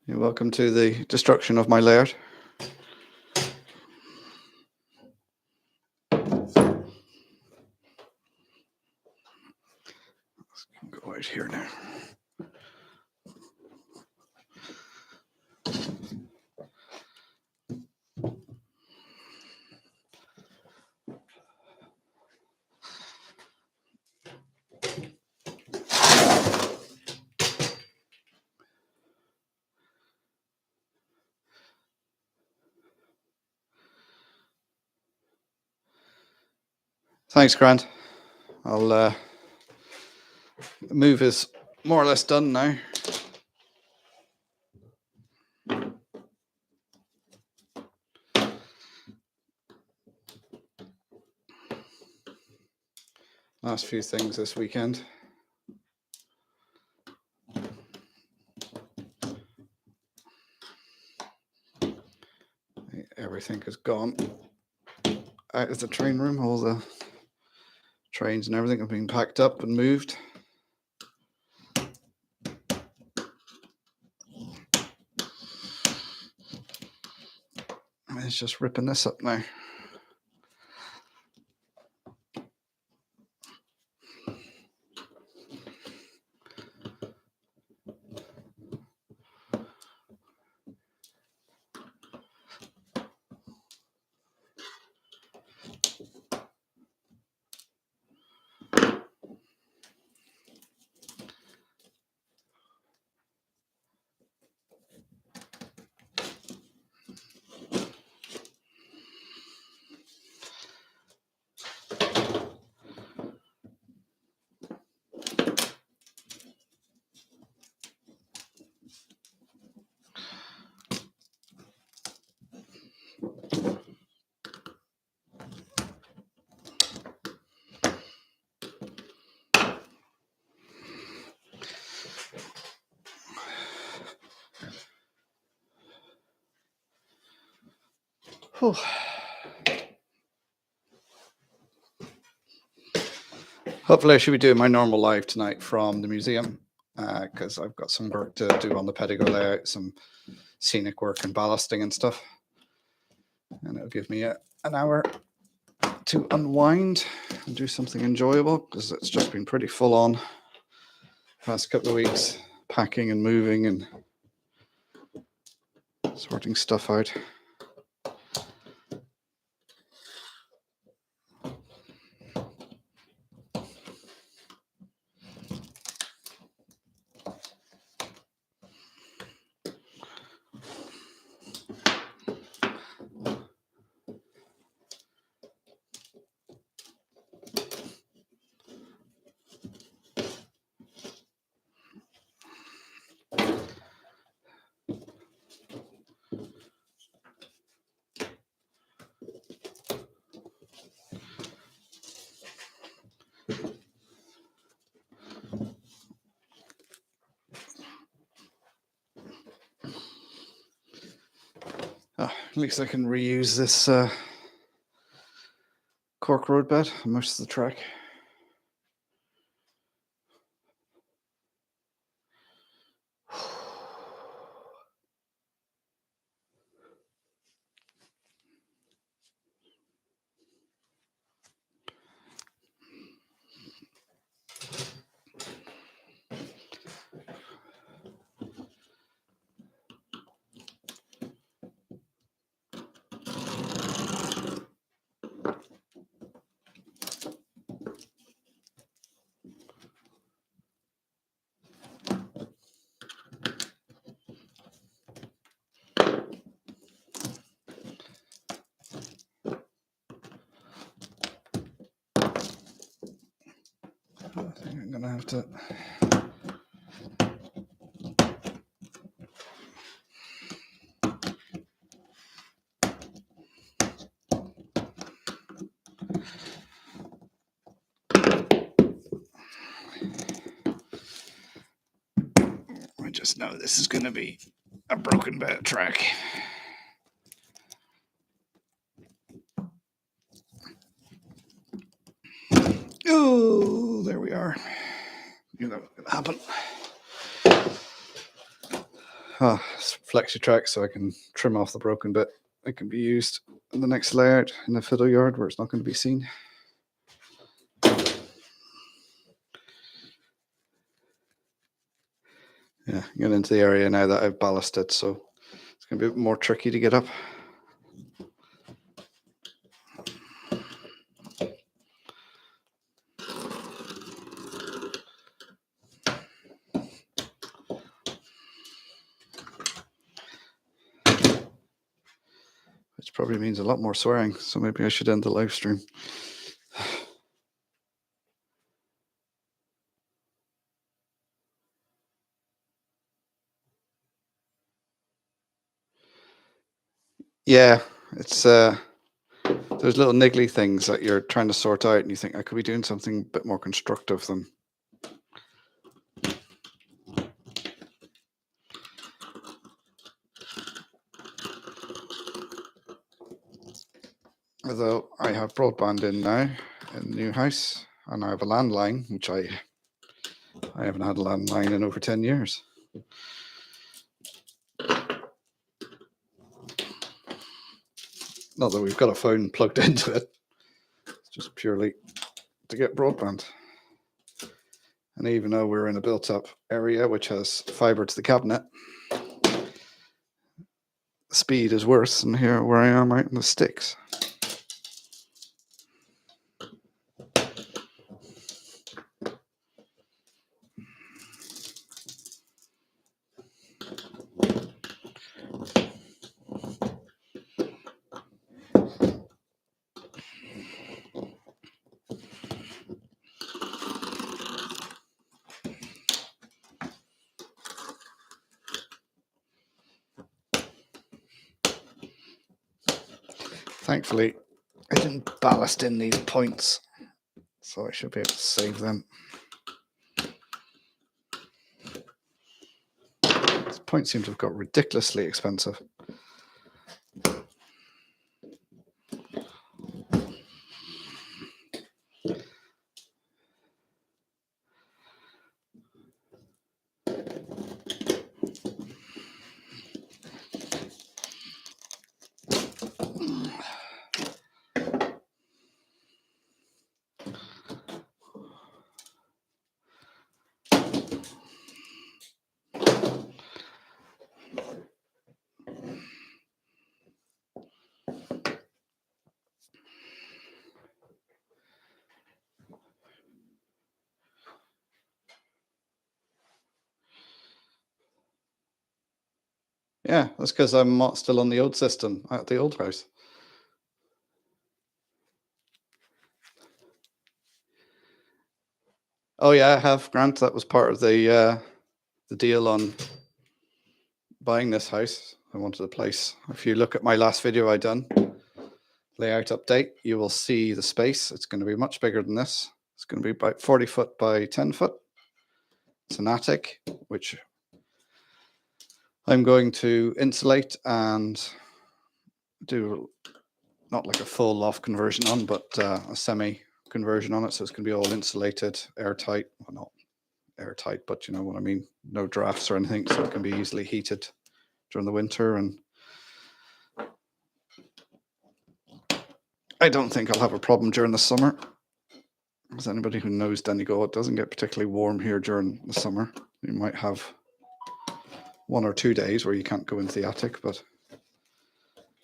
You're welcome to the destruction of my layout. Let's go out here now. Thanks, Grant. I'll move is more or less done now. Last few things this weekend. Everything is gone out of the train room. All the trains and everything have been packed up and moved. It's just ripping this up now. Whew. Hopefully I should be doing my normal live tonight from the museum, because I've got some work to do on the pedigo layout, some scenic work and ballasting and stuff. And it'll give me an hour to unwind and do something enjoyable, because it's just been pretty full on the past couple of weeks, packing and moving and sorting stuff out. At least I can reuse this cork road bed on most of the track. I think I'm gonna have to I just know this is gonna be a broken bed track. Oh, there we are. You know what's gonna happen. It's flexi track, so I can trim off the broken bit. It can be used in the next layout in the fiddle yard where it's not going to be seen. Yeah, get into the area now that I've ballasted, so it's going to be a bit more tricky to get up. Which probably means a lot more swearing, so maybe I should end the live stream. Yeah, it's those little niggly things that you're trying to sort out, and you think I could be doing something a bit more constructive than. Although I have broadband in now in the new house, and I have a landline, which I haven't had a landline in over 10 years. Not that we've got a phone plugged into it. It's just purely to get broadband. And even though we're in a built-up area which has fibre to the cabinet, the speed is worse than here where I am out in the sticks. Thankfully, I didn't ballast in these points, so I should be able to save them. These points seem to have got ridiculously expensive. Yeah, that's because I'm still on the old system at the old house. Oh yeah, I have, Grant. That was part of the deal on buying this house. I wanted a place. If you look at my last video I done, layout update, you will see the space. It's going to be much bigger than this. It's going to be about 40 foot by 10 foot. It's an attic, which I'm going to insulate and do not like a full loft conversion on, but a semi conversion on it. So it's going to be all insulated, airtight. Well, not airtight, but you know what I mean. No drafts or anything, so it can be easily heated during the winter. And I don't think I'll have a problem during the summer. As anybody who knows Donegal, it doesn't get particularly warm here during the summer. You might have 1 or 2 days where you can't go into the attic, but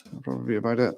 that'll probably be about it.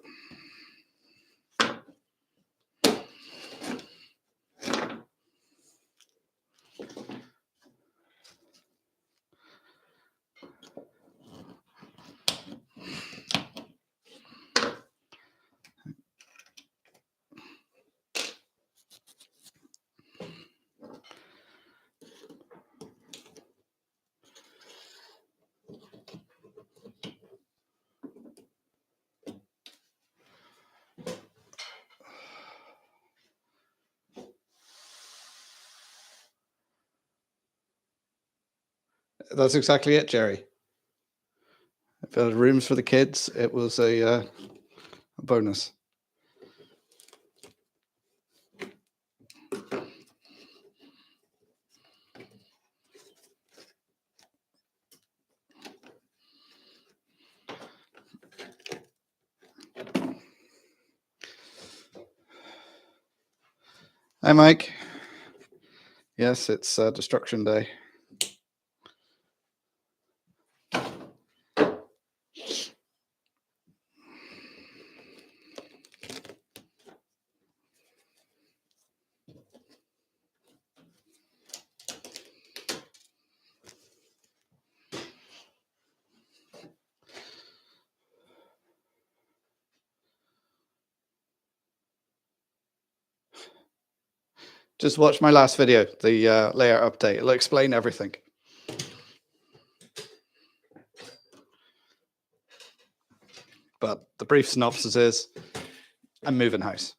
That's exactly it, Jerry. If it had rooms for the kids, it was a bonus. Hi, Mike. Yes, it's Destruction Day. Just watch my last video, the layer update. It'll explain everything. But the brief synopsis is I'm moving house.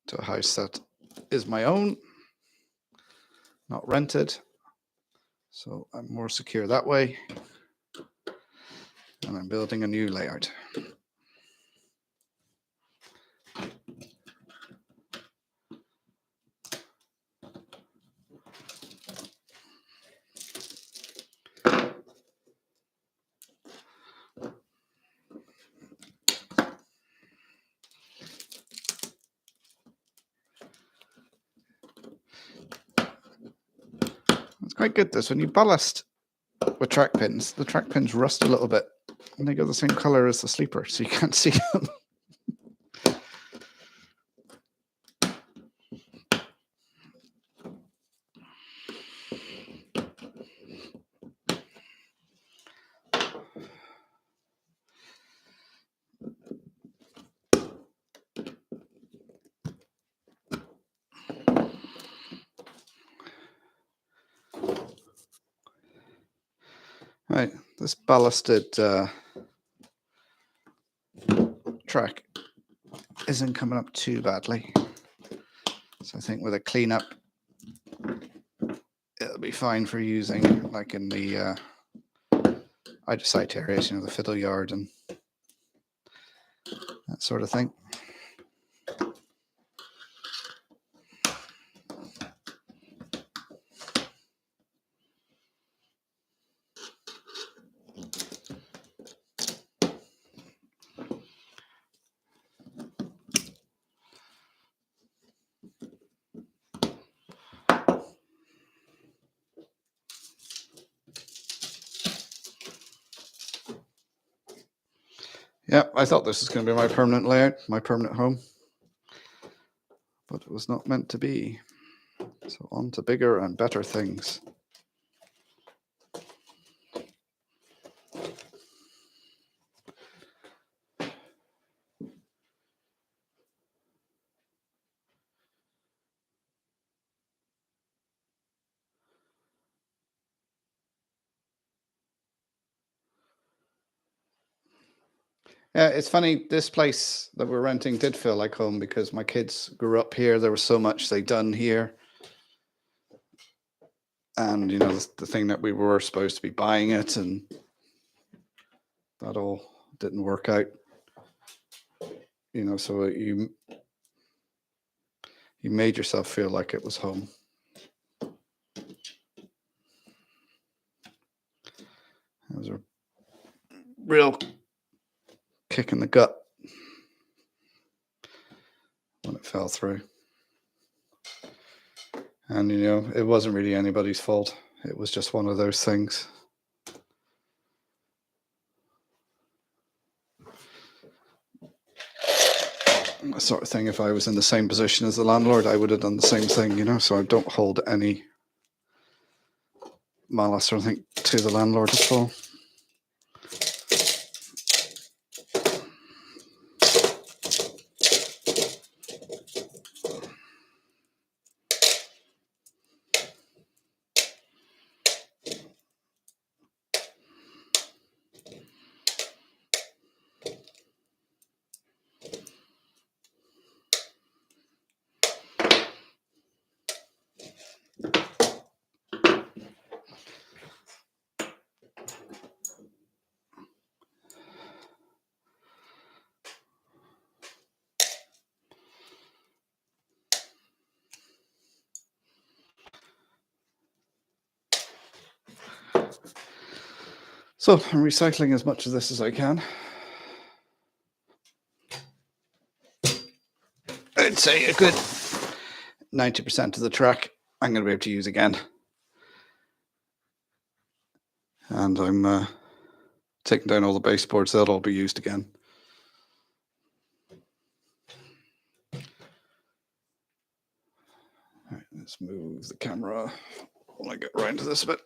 To a house that is my own, not rented. So I'm more secure that way. And I'm building a new layout. It's quite good this. When you ballast with track pins, the track pins rust a little bit and they go the same color as the sleeper, so you can't see them. Right, this ballasted track isn't coming up too badly. So I think with a cleanup, it'll be fine for using, like in the out of sight areas, the fiddle yard and that sort of thing. Yeah, I thought this was going to be my permanent layout, my permanent home, but it was not meant to be. So on to bigger and better things. Yeah, it's funny. This place that we're renting did feel like home because my kids grew up here. There was so much they'd done here. And, the thing that we were supposed to be buying it, and that all didn't work out. So you made yourself feel like it was home. It was a real kick in the gut when it fell through. And, it wasn't really anybody's fault. It was just one of those things. The sort of thing, if I was in the same position as the landlord, I would have done the same thing, so I don't hold any malice or anything to the landlord at all. So I'm recycling as much of this as I can. I'd say a good 90% of the track I'm going to be able to use again. And I'm taking down all the baseboards. They'll all be used again. All right, let's move the camera when I get around to this bit.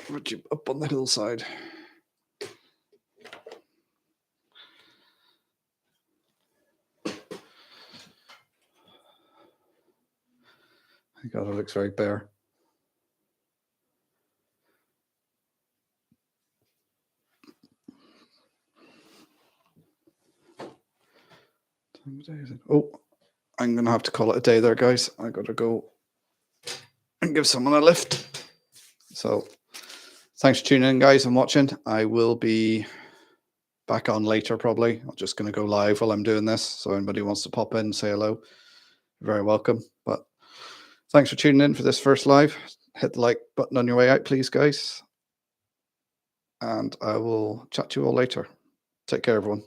Put you up on the hillside. God, it looks very bare. Oh, I'm going to have to call it a day there, guys. I got to go and give someone a lift. So thanks for tuning in, guys, and watching. I will be back on later, probably. I'm just going to go live while I'm doing this. So anybody wants to pop in, say hello, you're very welcome. But thanks for tuning in for this first live. Hit the like button on your way out, please, guys. And I will chat to you all later. Take care, everyone.